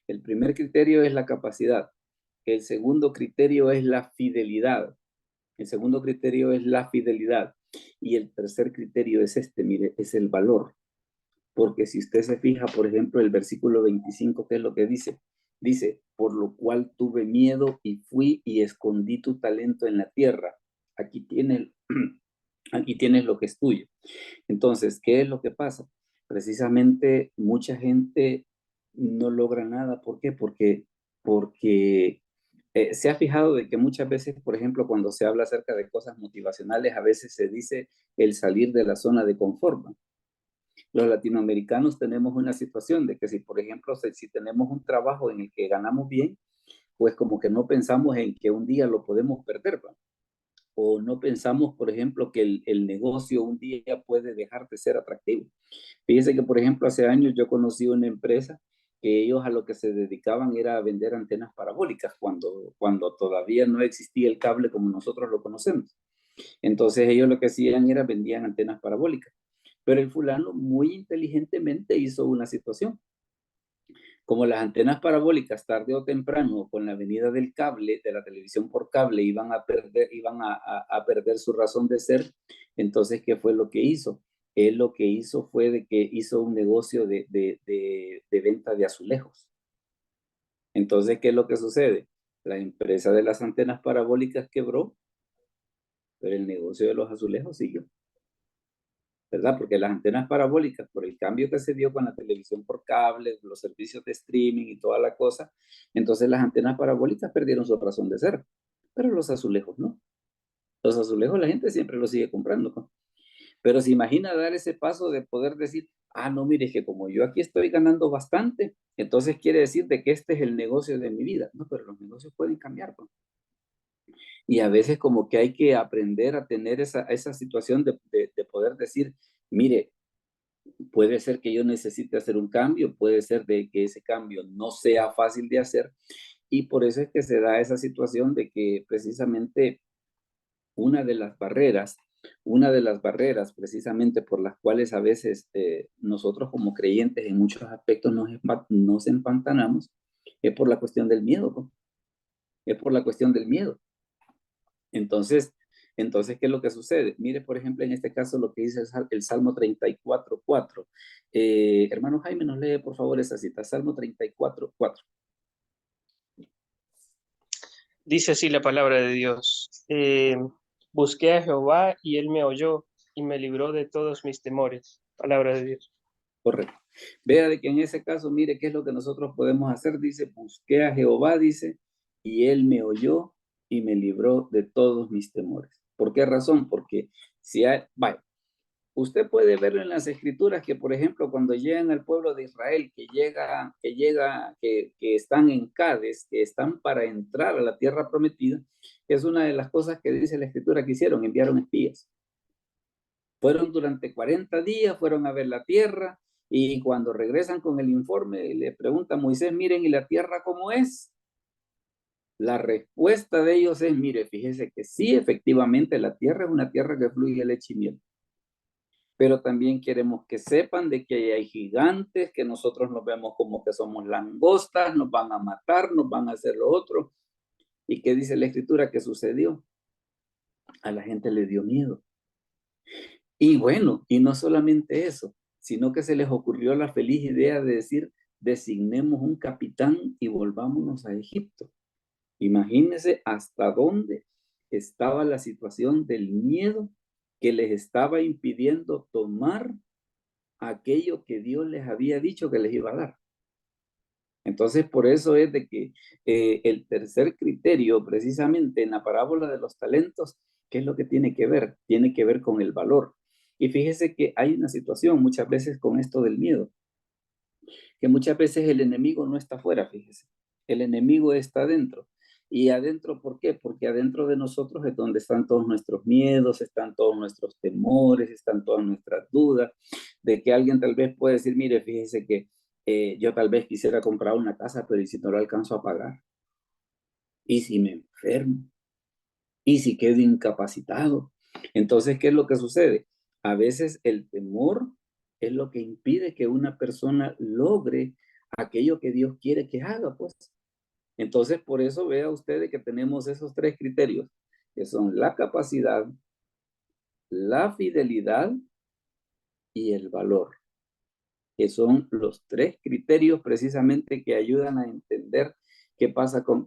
Speaker 1: El primer criterio es la capacidad. El segundo criterio es la fidelidad. Y el tercer criterio es mire, es el valor. Porque si usted se fija, por ejemplo, el versículo 25, ¿qué es lo que dice? Dice, por lo cual tuve miedo y fui y escondí tu talento en la tierra. Aquí tienes lo que es tuyo. Entonces, ¿qué es lo que pasa? Precisamente mucha gente no logra nada. ¿Por qué? Porque se ha fijado de que muchas veces, por ejemplo, cuando se habla acerca de cosas motivacionales, a veces se dice el salir de la zona de confort. Los latinoamericanos tenemos una situación de que si, por ejemplo, si tenemos un trabajo en el que ganamos bien, pues como que no pensamos en que un día lo podemos perder, ¿va? o no pensamos, por ejemplo, que el negocio un día puede dejar de ser atractivo. Fíjese que, por ejemplo, hace años yo conocí una empresa que ellos a lo que se dedicaban era a vender antenas parabólicas cuando todavía no existía el cable como nosotros lo conocemos. Entonces ellos lo que hacían era vendían antenas parabólicas. Pero el fulano muy inteligentemente hizo una situación. Como las antenas parabólicas tarde o temprano con la venida del cable, de la televisión por cable, iban a perder su razón de ser, entonces, ¿qué fue lo que hizo? Él lo que hizo fue de que hizo un negocio de venta de azulejos. Entonces, ¿qué es lo que sucede? La empresa de las antenas parabólicas quebró, pero el negocio de los azulejos siguió. ¿Verdad? Porque las antenas parabólicas, por el cambio que se dio con la televisión por cable, los servicios de streaming y toda la cosa, entonces las antenas parabólicas perdieron su razón de ser, pero los azulejos no. Los azulejos la gente siempre los sigue comprando, ¿no? Pero se imagina dar ese paso de poder decir, ah, no, mire, que como yo aquí estoy ganando bastante, entonces quiere decir de que este es el negocio de mi vida. No, pero los negocios pueden cambiar, ¿no? Y a veces como que hay que aprender a tener esa situación de poder decir, mire, puede ser que yo necesite hacer un cambio, puede ser de que ese cambio no sea fácil de hacer, y por eso es que se da esa situación de que precisamente una de las barreras, una de las barreras precisamente por las cuales a veces nosotros como creyentes en muchos aspectos nos empantanamos, es por la cuestión del miedo, ¿no? Es por la cuestión del miedo. Entonces, ¿qué es lo que sucede? Mire, por ejemplo, en este caso lo que dice el Salmo 34:4. Hermano Jaime, nos lee por favor esa cita, Salmo 34:4.
Speaker 2: Dice así la palabra de Dios. Busqué a Jehová y él me oyó y me libró de todos mis temores. Palabra de Dios.
Speaker 1: Correcto. Vea de que en ese caso, mire qué es lo que nosotros podemos hacer. Dice, busqué a Jehová, dice, y él me oyó y me libró de todos mis temores. ¿Por qué razón? Porque si hay, vaya, usted puede ver en las escrituras que, por ejemplo, cuando llegan al pueblo de Israel, que están en Cades, que están para entrar a la tierra prometida, es una de las cosas que dice la escritura que hicieron, enviaron espías. Fueron durante 40 días, fueron a ver la tierra, y cuando regresan con el informe, le pregunta a Moisés, miren, ¿y la tierra cómo es? La respuesta de ellos es, mire, fíjese que sí, efectivamente, la tierra es una tierra que fluye leche y miel. Pero también queremos que sepan de que hay gigantes, que nosotros nos vemos como que somos langostas, nos van a matar, nos van a hacer lo otro. ¿Y qué dice la escritura que sucedió? A la gente le dio miedo. Y bueno, y no solamente eso, sino que se les ocurrió la feliz idea de decir, designemos un capitán y volvámonos a Egipto. Imagínense hasta dónde estaba la situación del miedo que les estaba impidiendo tomar aquello que Dios les había dicho que les iba a dar. Entonces, por eso es de que el tercer criterio, precisamente en la parábola de los talentos, ¿qué es lo que tiene que ver? Tiene que ver con el valor. Y fíjese que hay una situación muchas veces con esto del miedo, que muchas veces el enemigo no está afuera, fíjese. El enemigo está adentro. ¿Y adentro por qué? Porque adentro de nosotros es donde están todos nuestros miedos, están todos nuestros temores, están todas nuestras dudas, de que alguien tal vez puede decir, mire, fíjese que yo tal vez quisiera comprar una casa, pero ¿y si no lo alcanzo a pagar? ¿Y si me enfermo? ¿Y si quedo incapacitado? Entonces, ¿qué es lo que sucede? A veces el temor es lo que impide que una persona logre aquello que Dios quiere que haga, pues. Entonces, por eso vea usted que tenemos esos tres criterios, que son la capacidad, la fidelidad y el valor, que son los tres criterios precisamente que ayudan a entender qué pasa con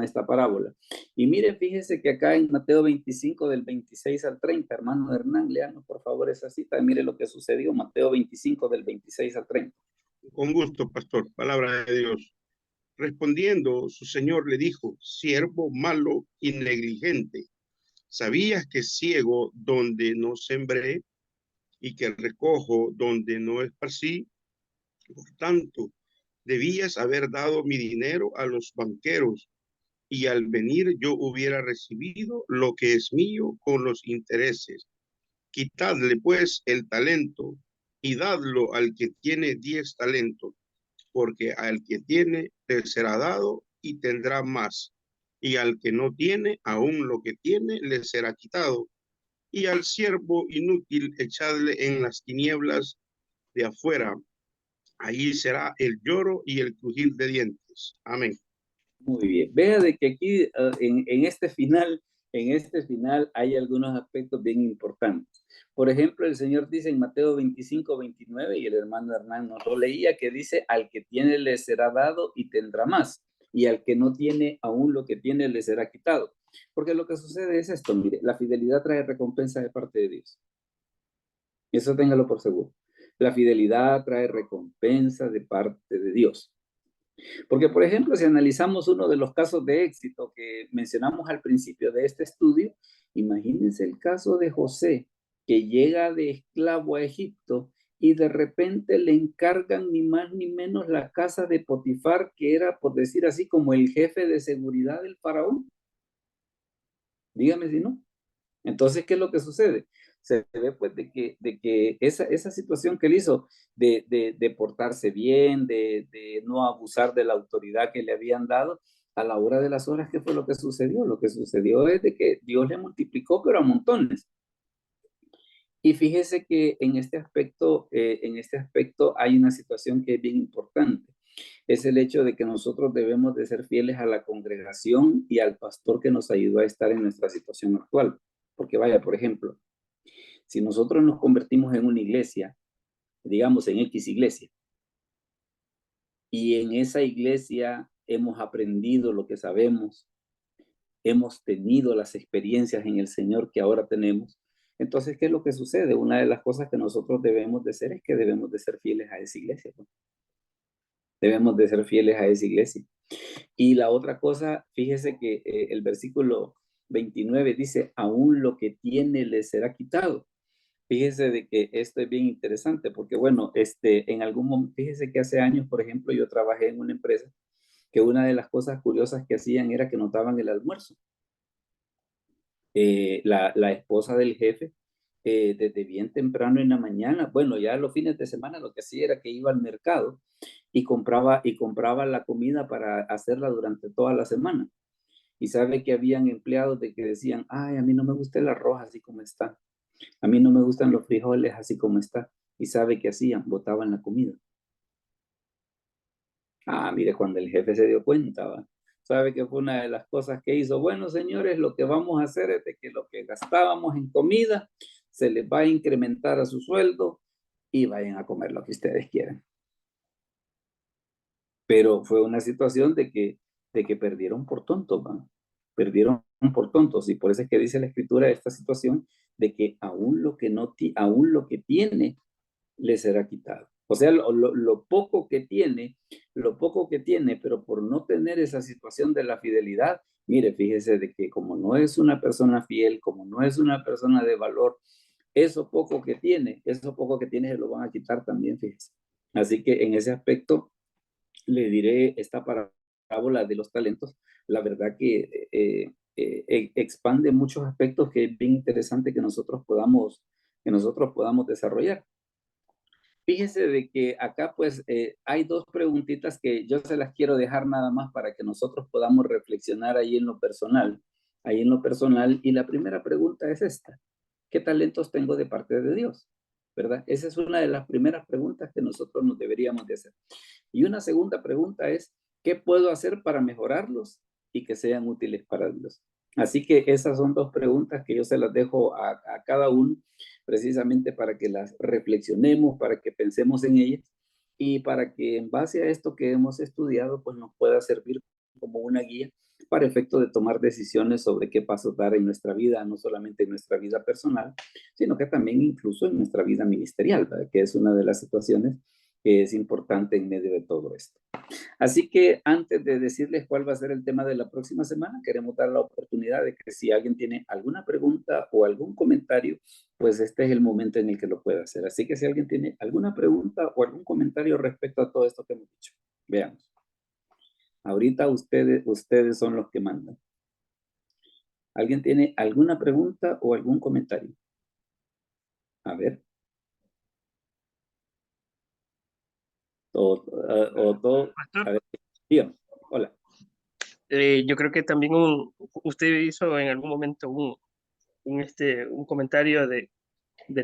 Speaker 1: esta parábola. Y mire, fíjese que acá en Mateo 25 del 26 al 30, hermano Hernán, léanos por favor esa cita, mire lo que sucedió, Mateo 25 del 26 al 30.
Speaker 4: Con gusto, pastor. Palabra de Dios. Respondiendo, su señor le dijo, siervo malo y negligente, ¿sabías que ciego donde no sembré y que recojo donde no esparcí? Por tanto, debías haber dado mi dinero a los banqueros y al venir yo hubiera recibido lo que es mío con los intereses. Quitadle pues el talento y dadlo al que tiene 10 talentos, porque al que tiene le será dado y tendrá más, y al que no tiene, aún lo que tiene le será quitado. Y al siervo inútil echadle en las tinieblas de afuera, allí será el lloro y el crujir de dientes. Amén.
Speaker 1: Muy bien. Vea de que aquí en este final hay algunos aspectos bien importantes. Por ejemplo, el Señor dice en Mateo 25:29, y el hermano Hernán nos lo leía, que dice, al que tiene le será dado y tendrá más, y al que no tiene, aún lo que tiene le será quitado. Porque lo que sucede es esto, mire, la fidelidad trae recompensa de parte de Dios. Eso téngalo por seguro. La fidelidad trae recompensa de parte de Dios. Porque, por ejemplo, si analizamos uno de los casos de éxito que mencionamos al principio de este estudio, imagínense el caso de José, que llega de esclavo a Egipto y de repente le encargan ni más ni menos la casa de Potifar, que era, por decir así, como el jefe de seguridad del faraón. Dígame si no. Entonces, ¿qué es lo que sucede? Se ve pues de que esa situación que él hizo de portarse bien, de no abusar de la autoridad que le habían dado, a la hora de las horas, ¿qué fue lo que sucedió? Lo que sucedió es de que Dios le multiplicó, pero a montones. Y fíjese que en este aspecto hay una situación que es bien importante. Es el hecho de que nosotros debemos de ser fieles a la congregación y al pastor que nos ayudó a estar en nuestra situación actual. Porque vaya, por ejemplo, si nosotros nos convertimos en una iglesia, digamos en X iglesia, y en esa iglesia hemos aprendido lo que sabemos, hemos tenido las experiencias en el Señor que ahora tenemos, entonces, ¿qué es lo que sucede? Una de las cosas que nosotros debemos de hacer es que debemos de ser fieles a esa iglesia, ¿no? Debemos de ser fieles a esa iglesia. Y la otra cosa, fíjese que el versículo 29 dice, aún lo que tiene le será quitado. Fíjese de que esto es bien interesante porque, bueno, en algún momento, fíjese que hace años, por ejemplo, yo trabajé en una empresa que una de las cosas curiosas que hacían era que notaban el almuerzo. La esposa del jefe, desde bien temprano en la mañana, bueno, ya los fines de semana lo que hacía era que iba al mercado y compraba la comida para hacerla durante toda la semana. Y sabe que habían empleados de que decían, ay, a mí no me gusta el arroz así como está. A mí no me gustan los frijoles así como está. Y sabe qué hacían, botaban la comida. Ah, mire, cuando el jefe se dio cuenta, ¿va? Sabe que fue una de las cosas que hizo. Bueno, señores, lo que vamos a hacer es de que lo que gastábamos en comida se les va a incrementar a su sueldo y vayan a comer lo que ustedes quieran. Pero fue una situación de que perdieron por tontos, ¿va? Perdieron por tontos. Y por eso es que dice la escritura esta situación de que aún lo que no aún lo que tiene le será quitado. O sea, lo poco que tiene, pero por no tener esa situación de la fidelidad, mire, fíjese de que como no es una persona fiel, como no es una persona de valor, eso poco que tiene se lo van a quitar también, fíjese. Así que en ese aspecto le diré esta parábola de los talentos, la verdad que expande muchos aspectos que es bien interesante que nosotros podamos desarrollar. Fíjese de que acá pues hay dos preguntitas que yo se las quiero dejar nada más para que nosotros podamos reflexionar ahí en lo personal, y la primera pregunta es esta: ¿qué talentos tengo de parte de Dios? ¿Verdad? Esa es una de las primeras preguntas que nosotros nos deberíamos de hacer. Y una segunda pregunta es, ¿qué puedo hacer para mejorarlos y que sean útiles para Dios? Así que esas son dos preguntas que yo se las dejo a cada uno, precisamente para que las reflexionemos, para que pensemos en ellas y para que en base a esto que hemos estudiado, pues nos pueda servir como una guía para efecto de tomar decisiones sobre qué pasos dar en nuestra vida, no solamente en nuestra vida personal, sino que también incluso en nuestra vida ministerial, ¿verdad? Que es una de las situaciones que es importante en medio de todo esto. Así que antes de decirles cuál va a ser el tema de la próxima semana, queremos dar la oportunidad de que si alguien tiene alguna pregunta o algún comentario, pues este es el momento en el que lo pueda hacer. Así que si alguien tiene alguna pregunta o algún comentario respecto a todo esto que hemos dicho, veamos. Ahorita ustedes son los que mandan. ¿Alguien tiene alguna pregunta o algún comentario? A ver.
Speaker 2: Pastor,
Speaker 1: A ver, dígame. Hola.
Speaker 2: yo creo que también usted hizo en algún momento un comentario de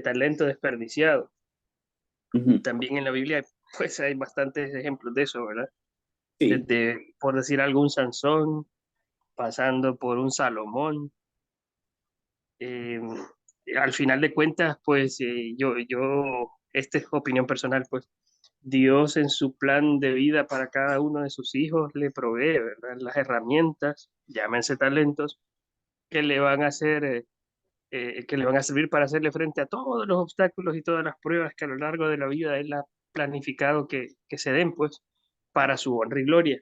Speaker 2: talento desperdiciado. También en la Biblia pues hay bastantes ejemplos de eso, ¿verdad?
Speaker 1: Sí.
Speaker 2: Desde, por decir algo, un Sansón, pasando por un Salomón. Al final de cuentas, pues esta es opinión personal, pues Dios en su plan de vida para cada uno de sus hijos le provee, ¿verdad? Las herramientas, llámense talentos, que le van a hacer, que le van a servir para hacerle frente a todos los obstáculos y todas las pruebas que a lo largo de la vida Él ha planificado que se den, pues, para su honra y gloria.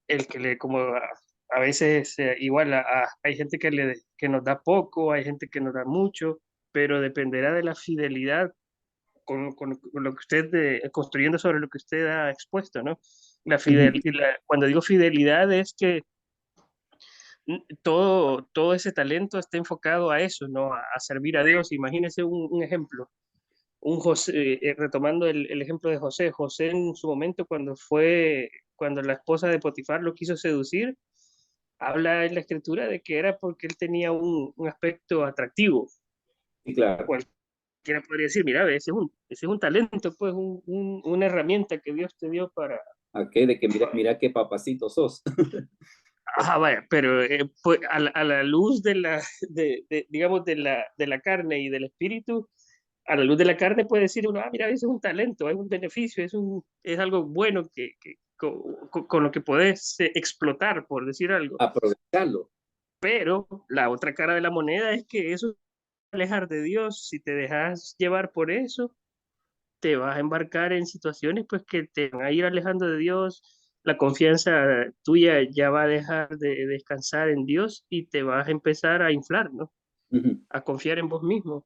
Speaker 2: El que le, como a veces, igual, hay gente que nos da poco, hay gente que nos da mucho, pero dependerá de la fidelidad con lo que usted, construyendo sobre lo que usted ha expuesto, ¿no? Cuando digo fidelidad es que todo ese talento está enfocado a eso, ¿no? A servir a Dios. Imagínese un ejemplo, un José, retomando el ejemplo de José. José en su momento cuando la esposa de Potifar lo quiso seducir, habla en la escritura de que era porque él tenía un aspecto atractivo.
Speaker 1: Sí, claro.
Speaker 2: Cualquiera podría decir, mira, ese es un talento, pues una herramienta que Dios te dio para...
Speaker 1: ¿A qué? De que mira qué papacito sos.
Speaker 2: Ajá, vaya, pero pues, a la luz digamos, de la carne y del espíritu, a la luz de la carne puede decir uno, mira, eso es un talento, es un beneficio, es algo bueno con lo que podés explotar, por decir algo.
Speaker 1: Aprovecharlo.
Speaker 2: Pero la otra cara de la moneda es que eso alejar de Dios, si te dejas llevar por eso, te vas a embarcar en situaciones pues que te van a ir alejando de Dios, la confianza tuya ya va a dejar de descansar en Dios y te vas a empezar a inflar, ¿no? A confiar en vos mismo.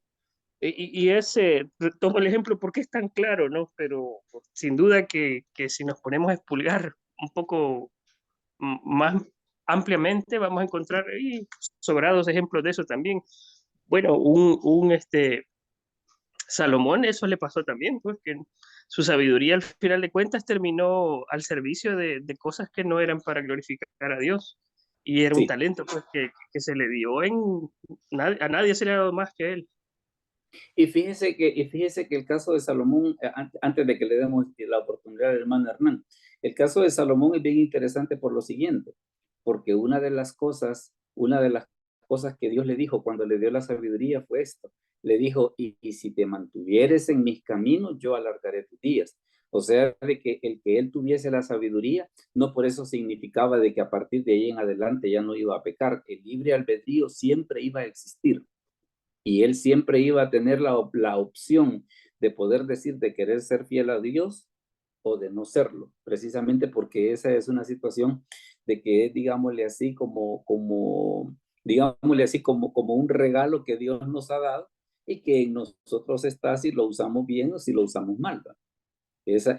Speaker 2: Y ese, tomo el ejemplo porque es tan claro, ¿no? Pero sin duda que si nos ponemos a expulgar un poco más ampliamente, vamos a encontrar ahí sobrados ejemplos de eso también. Bueno, Salomón eso le pasó también, pues que su sabiduría al final de cuentas terminó al servicio de cosas que no eran para glorificar a Dios. Y era un
Speaker 1: Sí.
Speaker 2: talento pues que se le dio a nadie se le ha dado más que a él.
Speaker 1: Y fíjese que el caso de Salomón, antes de que le demos la oportunidad al hermano Hernán, el caso de Salomón es bien interesante por lo siguiente, porque una de las cosas que Dios le dijo cuando le dio la sabiduría fue esto. Le dijo, y si te mantuvieres en mis caminos, yo alargaré tus días. O sea, de que el que él tuviese la sabiduría, no por eso significaba de que a partir de ahí en adelante ya no iba a pecar. El libre albedrío siempre iba a existir. Y él siempre iba a tener la opción de poder decir de querer ser fiel a Dios o de no serlo, precisamente porque esa es una situación de que es, digámosle así, como un regalo que Dios nos ha dado y que en nosotros está si lo usamos bien o si lo usamos mal, ¿verdad? Esa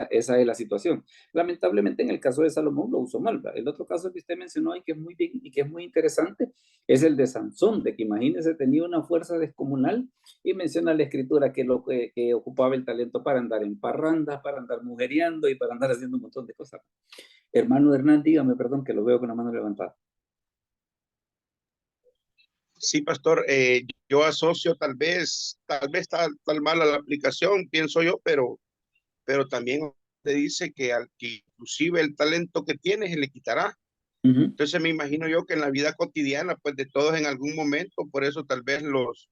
Speaker 1: es la situación. Lamentablemente en el caso de Salomón lo usó mal. ¿Verdad? El otro caso que usted mencionó y que es muy bien, y que es muy interesante es el de Sansón, de que imagínese tenía una fuerza descomunal y menciona la escritura que ocupaba el talento para andar en parrandas, para andar mujeriando y para andar haciendo un montón de cosas. Hermano Hernán, dígame, perdón, que lo veo con la mano levantada.
Speaker 4: Sí, pastor, yo asocio tal vez está tal mala la aplicación, pienso yo, pero también te dice que inclusive el talento que tiene se le quitará. Entonces me imagino yo que en la vida cotidiana, pues de todos en algún momento, por eso tal vez los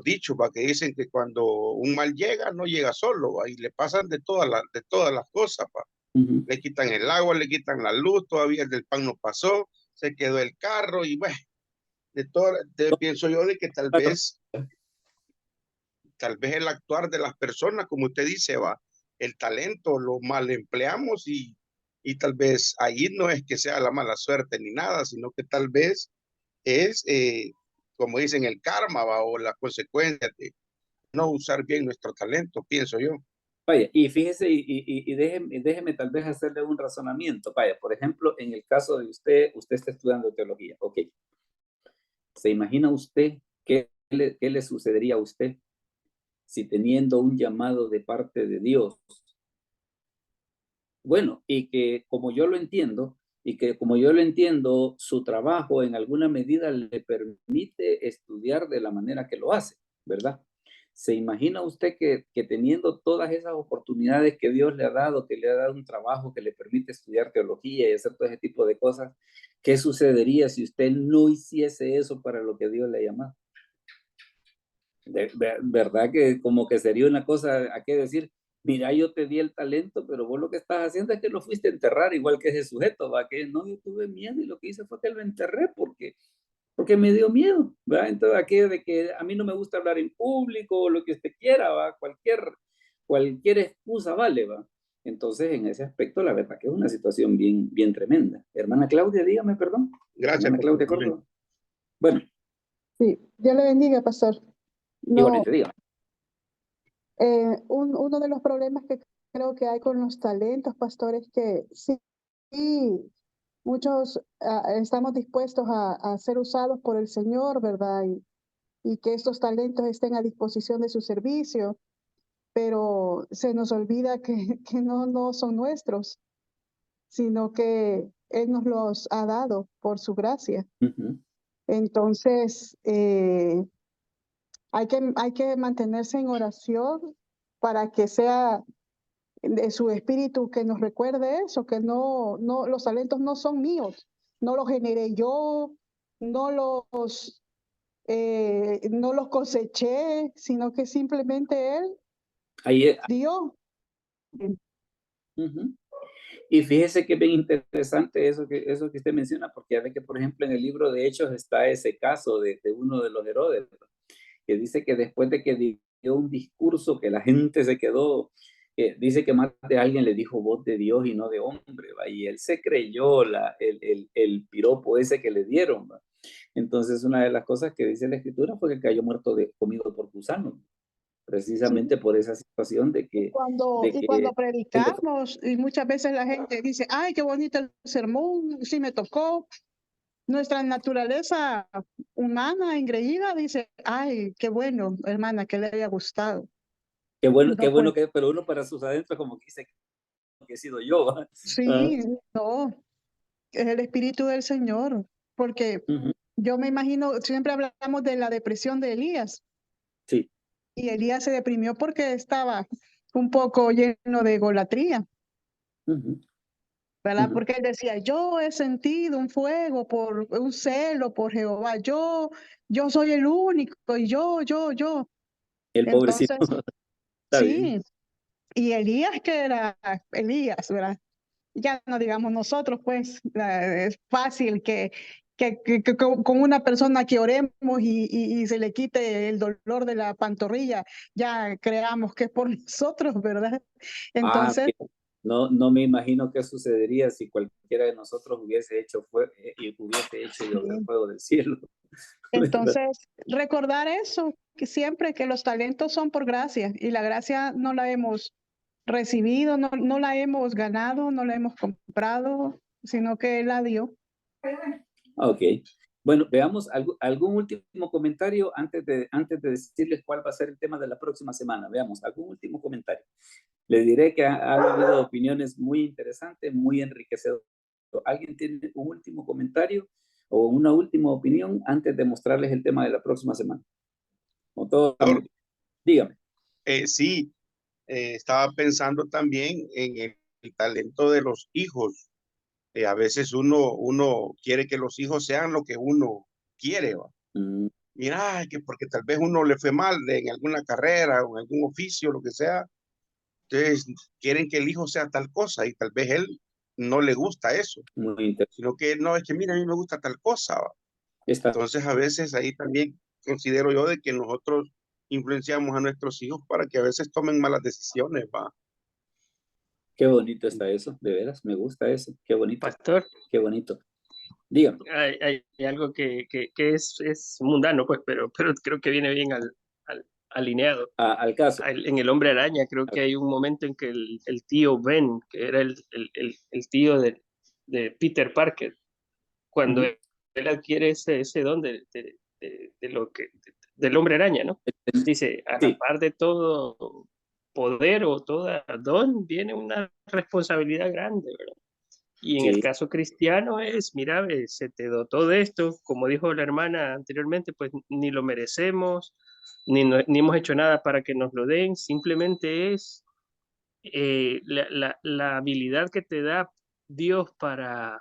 Speaker 4: dichos, que dicen que cuando un mal llega, no llega solo, y le pasan de todas las cosas, le quitan el agua, le quitan la luz, todavía el del pan no pasó, se quedó el carro y bueno, pienso yo de que tal vez el actuar de las personas, como usted dice, el talento lo mal empleamos y tal vez ahí no es que sea la mala suerte ni nada, sino que tal vez es, como dicen, el karma, o la consecuencia de no usar bien nuestro talento, pienso yo.
Speaker 1: Vaya, y fíjese, y déjeme tal vez hacerle un razonamiento. Vaya, por ejemplo, en el caso de usted está estudiando teología, ok. ¿Se imagina usted qué le sucedería a usted si teniendo un llamado de parte de Dios? Bueno, y que como yo lo entiendo, su trabajo en alguna medida le permite estudiar de la manera que lo hace, ¿verdad? ¿Se imagina usted que teniendo todas esas oportunidades que Dios le ha dado, que le ha dado un trabajo que le permite estudiar teología y hacer todo ese tipo de cosas, qué sucedería si usted no hiciese eso para lo que Dios le ha llamado? ¿Verdad que como que sería una cosa, a qué decir, mira, yo te di el talento, pero vos lo que estás haciendo es que lo fuiste a enterrar, igual que ese sujeto, va, que no, yo tuve miedo y lo que hice fue que lo enterré porque me dio miedo, ¿va? Entonces, aquello de que a mí no me gusta hablar en público, o lo que usted quiera, va, cualquier excusa vale, va. Entonces, en ese aspecto, la verdad que es una situación bien, bien tremenda. Hermana Claudia, dígame, perdón.
Speaker 4: Gracias,
Speaker 1: Hermana
Speaker 4: pastor.
Speaker 1: Claudia Córdoba. Bueno,
Speaker 5: Sí, Dios le bendiga, pastor.
Speaker 1: igualmente,
Speaker 5: No,
Speaker 1: dígame.
Speaker 5: uno de los problemas que creo que hay con los talentos, pastor, es que sí, muchos estamos dispuestos a ser usados por el Señor, ¿verdad? Y que estos talentos estén a disposición de su servicio, pero se nos olvida que no son nuestros, sino que Él nos los ha dado por su gracia.
Speaker 1: Ujú.
Speaker 5: Entonces, hay que mantenerse en oración para que sea de su espíritu que nos recuerde eso, que los talentos no son míos, no los generé yo, no los coseché, sino que simplemente Él
Speaker 1: Ahí,
Speaker 5: dio.
Speaker 1: ujú. Y fíjese que es bien interesante eso que usted menciona, porque ya ve que, por ejemplo, en el libro de Hechos está ese caso de uno de los Herodes, ¿no? Que dice que después de que dio un discurso que la gente se quedó, dice que más de alguien le dijo voz de Dios y no de hombre, ¿va? Y él se creyó el piropo ese que le dieron, ¿va? Entonces, una de las cosas que dice la Escritura fue que cayó muerto comido por gusanos,
Speaker 5: Sí.
Speaker 1: precisamente por esa situación de que
Speaker 5: Cuando
Speaker 1: él le
Speaker 5: predicamos, y muchas veces la gente dice, ay, qué bonito el sermón, sí me tocó. Nuestra naturaleza humana, engreída, dice, ay, qué bueno, hermana, que le haya gustado.
Speaker 1: qué
Speaker 5: No, pues,
Speaker 1: bueno que, pero uno para sus adentros como que dice que he sido yo, ¿va? Ah,
Speaker 5: sí, no, es el Espíritu del Señor, porque
Speaker 1: ujú,
Speaker 5: yo me imagino, siempre hablamos de la depresión de Elías,
Speaker 1: sí.
Speaker 5: y Elías se deprimió porque estaba un poco lleno de egolatría,
Speaker 1: Ujú,
Speaker 5: ¿verdad?
Speaker 1: ujú.
Speaker 5: Porque él decía, yo he sentido un fuego, un celo por Jehová, yo soy el único, y yo.
Speaker 1: El pobrecito,
Speaker 5: Entonces,
Speaker 1: está bien.
Speaker 5: sí, y Elías, que era Elías, ¿verdad? Ya no digamos nosotros, pues es fácil que con una persona que oremos y se le quite el dolor de la pantorrilla, ya creamos que es por nosotros, ¿verdad?
Speaker 1: Ah,
Speaker 5: Entonces,
Speaker 1: no me imagino qué sucedería si cualquiera de nosotros hubiese hecho y hubiese hecho llover
Speaker 5: sí,
Speaker 1: fuego del cielo, ¿verdad?
Speaker 5: entonces recordar eso, que siempre que los talentos son por gracia y la gracia no la hemos recibido, no la hemos ganado, no la hemos comprado, sino que Él la dio.
Speaker 1: Ok. Bueno, veamos algún último comentario antes de decirles cuál va a ser el tema de la próxima semana. Veamos, algún último comentario. Le diré que ha habido opiniones muy interesantes, muy enriquecedoras. ¿Alguien tiene un último comentario o una última opinión antes de mostrarles el tema de la próxima semana? O todos estamos bien. Dígame.
Speaker 4: Sí, estaba pensando también en el talento de los hijos. A veces uno quiere que los hijos sean lo que uno quiere, ¿va?
Speaker 1: Mm,
Speaker 4: Mira, que porque tal vez uno le fue mal en alguna carrera o en algún oficio, lo que sea, entonces quieren que el hijo sea tal cosa y tal vez él no le gusta eso,
Speaker 1: muy interesante.
Speaker 4: sino que no, es que mira, a mí me gusta tal cosa, ¿va?
Speaker 1: Está,
Speaker 4: Entonces a veces ahí también considero yo de que nosotros influenciamos a nuestros hijos para que a veces tomen malas decisiones, ¿va?
Speaker 1: qué bonito está eso, de veras, me gusta eso. Qué bonito,
Speaker 2: Pastor,
Speaker 1: qué bonito. Dígame.
Speaker 2: hay algo que es mundano, pues, pero creo que viene bien alineado.
Speaker 1: al caso.
Speaker 2: En El Hombre Araña creo que hay un momento en que el tío Ben, que era el tío de Peter Parker, cuando
Speaker 1: Ujú.
Speaker 2: él adquiere ese don del Hombre Araña, ¿no? Dice, a la
Speaker 1: Sí,
Speaker 2: par de todo poder o toda don, viene una responsabilidad grande, ¿verdad? Y en el
Speaker 1: sí,
Speaker 2: caso cristiano es, mira, se te dotó de esto, como dijo la hermana anteriormente, pues ni lo merecemos, ni hemos hecho nada para que nos lo den, simplemente es la habilidad que te da Dios para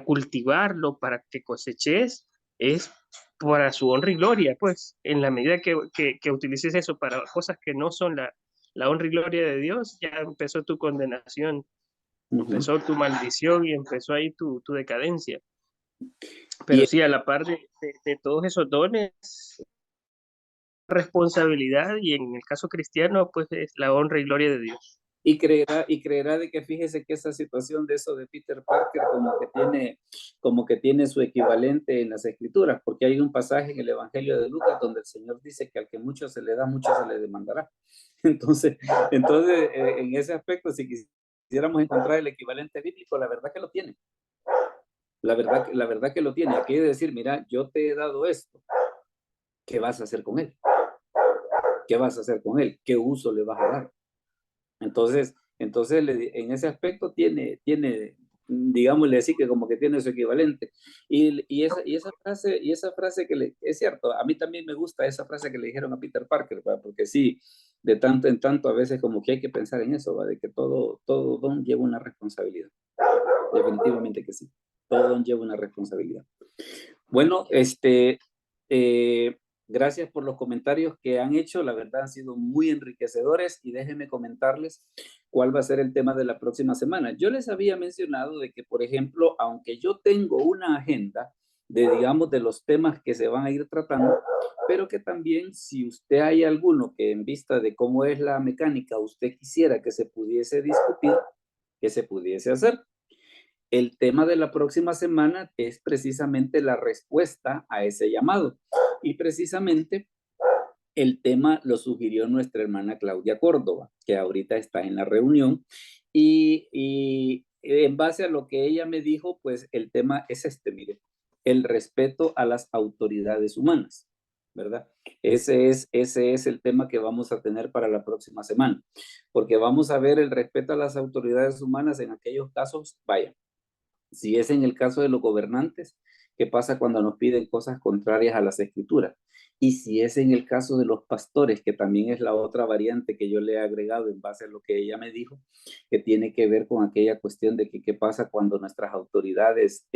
Speaker 2: cultivarlo, para que coseches, es para su honra y gloria, pues en la medida que utilices eso para cosas que no son la honra y gloria de Dios, ya empezó tu condenación,
Speaker 1: ujú.
Speaker 2: empezó tu maldición y empezó ahí tu decadencia.
Speaker 1: Y,
Speaker 2: Pero sí, a la par de todos esos dones, responsabilidad y en el caso cristiano, pues es la honra y gloria de Dios.
Speaker 1: y creerá de que fíjese que esa situación de eso de Peter Parker como que tiene su equivalente en las escrituras, porque hay un pasaje en el Evangelio de Lucas donde el Señor dice que al que mucho se le da, mucho se le demandará. Entonces en ese aspecto, si quisiéramos encontrar el equivalente bíblico, la verdad que lo tiene. La verdad que lo tiene. Quiere decir, mira, yo te he dado esto, ¿qué vas a hacer con él? ¿Qué vas a hacer con él? ¿Qué uso le vas a dar? Entonces en ese aspecto digámosle así, que como que tiene su equivalente. Y esa frase es cierto, a mí también me gusta esa frase que le dijeron a Peter Parker, ¿verdad? Porque sí, de tanto en tanto a veces como que hay que pensar en eso, ¿verdad? De que todo don lleva una responsabilidad. Definitivamente que sí, todo don lleva una responsabilidad. Bueno, gracias por los comentarios que han hecho, la verdad han sido muy enriquecedores y déjenme comentarles cuál va a ser el tema de la próxima semana. Yo les había mencionado de que, por ejemplo, aunque yo tengo una agenda digamos, de los temas que se van a ir tratando, pero que también si usted hay alguno que en vista de cómo es la mecánica usted quisiera que se pudiese discutir, que se pudiese hacer. El tema de la próxima semana es precisamente la respuesta a ese llamado. Y precisamente el tema lo sugirió nuestra hermana Claudia Córdoba, que ahorita está en la reunión. Y en base a lo que ella me dijo, pues el tema es mire, el respeto a las autoridades humanas, ¿verdad? Ese es el tema que vamos a tener para la próxima semana, porque vamos a ver el respeto a las autoridades humanas en aquellos casos, vaya, si es en el caso de los gobernantes, ¿qué pasa cuando nos piden cosas contrarias a las escrituras? Y si es en el caso de los pastores, que también es la otra variante que yo le he agregado en base a lo que ella me dijo, que tiene que ver con aquella cuestión de que qué pasa cuando nuestras autoridades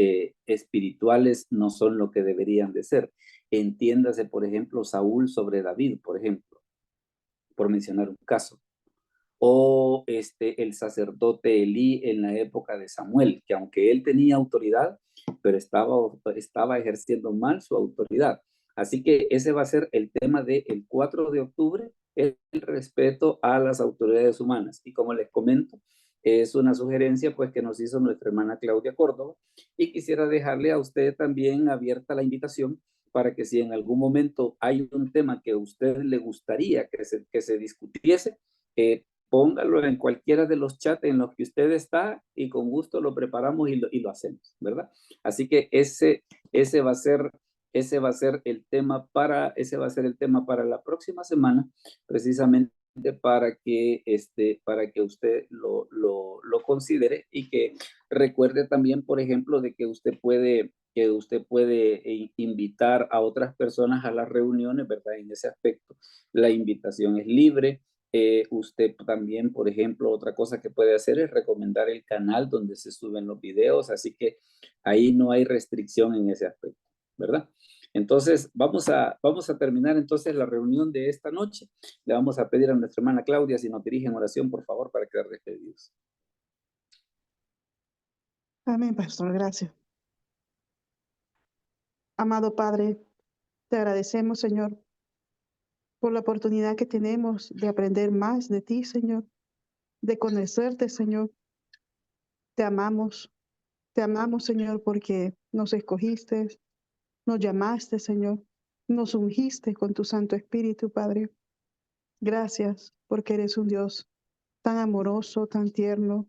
Speaker 1: espirituales no son lo que deberían de ser. Entiéndase, por ejemplo, Saúl sobre David, por ejemplo, por mencionar un caso o el sacerdote Elí en la época de Samuel, que aunque él tenía autoridad, pero estaba ejerciendo mal su autoridad. Así que ese va a ser el tema del 4 de octubre, el respeto a las autoridades humanas. Y como les comento, es una sugerencia pues que nos hizo nuestra hermana Claudia Córdoba y quisiera dejarle a usted también abierta la invitación para que si en algún momento hay un tema que a usted le gustaría que se discutiese, póngalo en cualquiera de los chats en los que usted está y con gusto lo preparamos y lo hacemos, ¿verdad? Así que ese va a ser el tema para la próxima semana, precisamente para que usted lo considere y que recuerde también, por ejemplo, de que usted puede invitar a otras personas a las reuniones, ¿verdad? En ese aspecto, la invitación es libre. Usted también, por ejemplo, otra cosa que puede hacer es recomendar el canal donde se suben los videos, así que ahí no hay restricción en ese aspecto, ¿verdad? Entonces, vamos a terminar entonces la reunión de esta noche. Le vamos a pedir a nuestra hermana Claudia si nos dirige en oración, por favor, para quedar despedidos.
Speaker 5: Amén, pastor, gracias. Amado Padre, te agradecemos, Señor, por la oportunidad que tenemos de aprender más de ti, Señor, de conocerte, Señor. Te amamos, Señor, porque nos escogiste, nos llamaste, Señor, nos ungiste con tu Santo Espíritu, Padre. Gracias porque eres un Dios tan amoroso, tan tierno,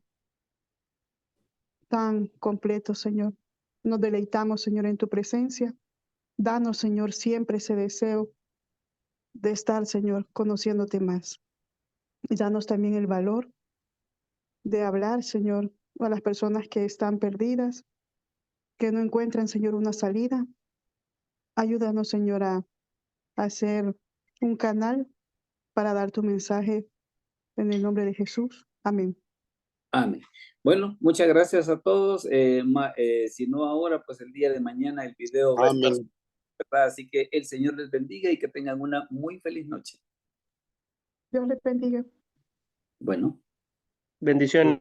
Speaker 5: tan completo, Señor. Nos deleitamos, Señor, en tu presencia. Danos, Señor, siempre ese deseo de estar, Señor, conociéndote más. Y danos también el valor de hablar, Señor, a las personas que están perdidas, que no encuentran, Señor, una salida. Ayúdanos, Señor, a hacer un canal para dar tu mensaje en el nombre de Jesús. Amén.
Speaker 1: Amén. Bueno, muchas gracias a todos. Si no ahora, pues el día de mañana el video va a estar,
Speaker 4: Amén.
Speaker 1: ¿verdad? Así que el Señor les bendiga y que tengan una muy feliz noche.
Speaker 5: Dios les bendiga.
Speaker 1: Bueno.
Speaker 2: Bendiciones.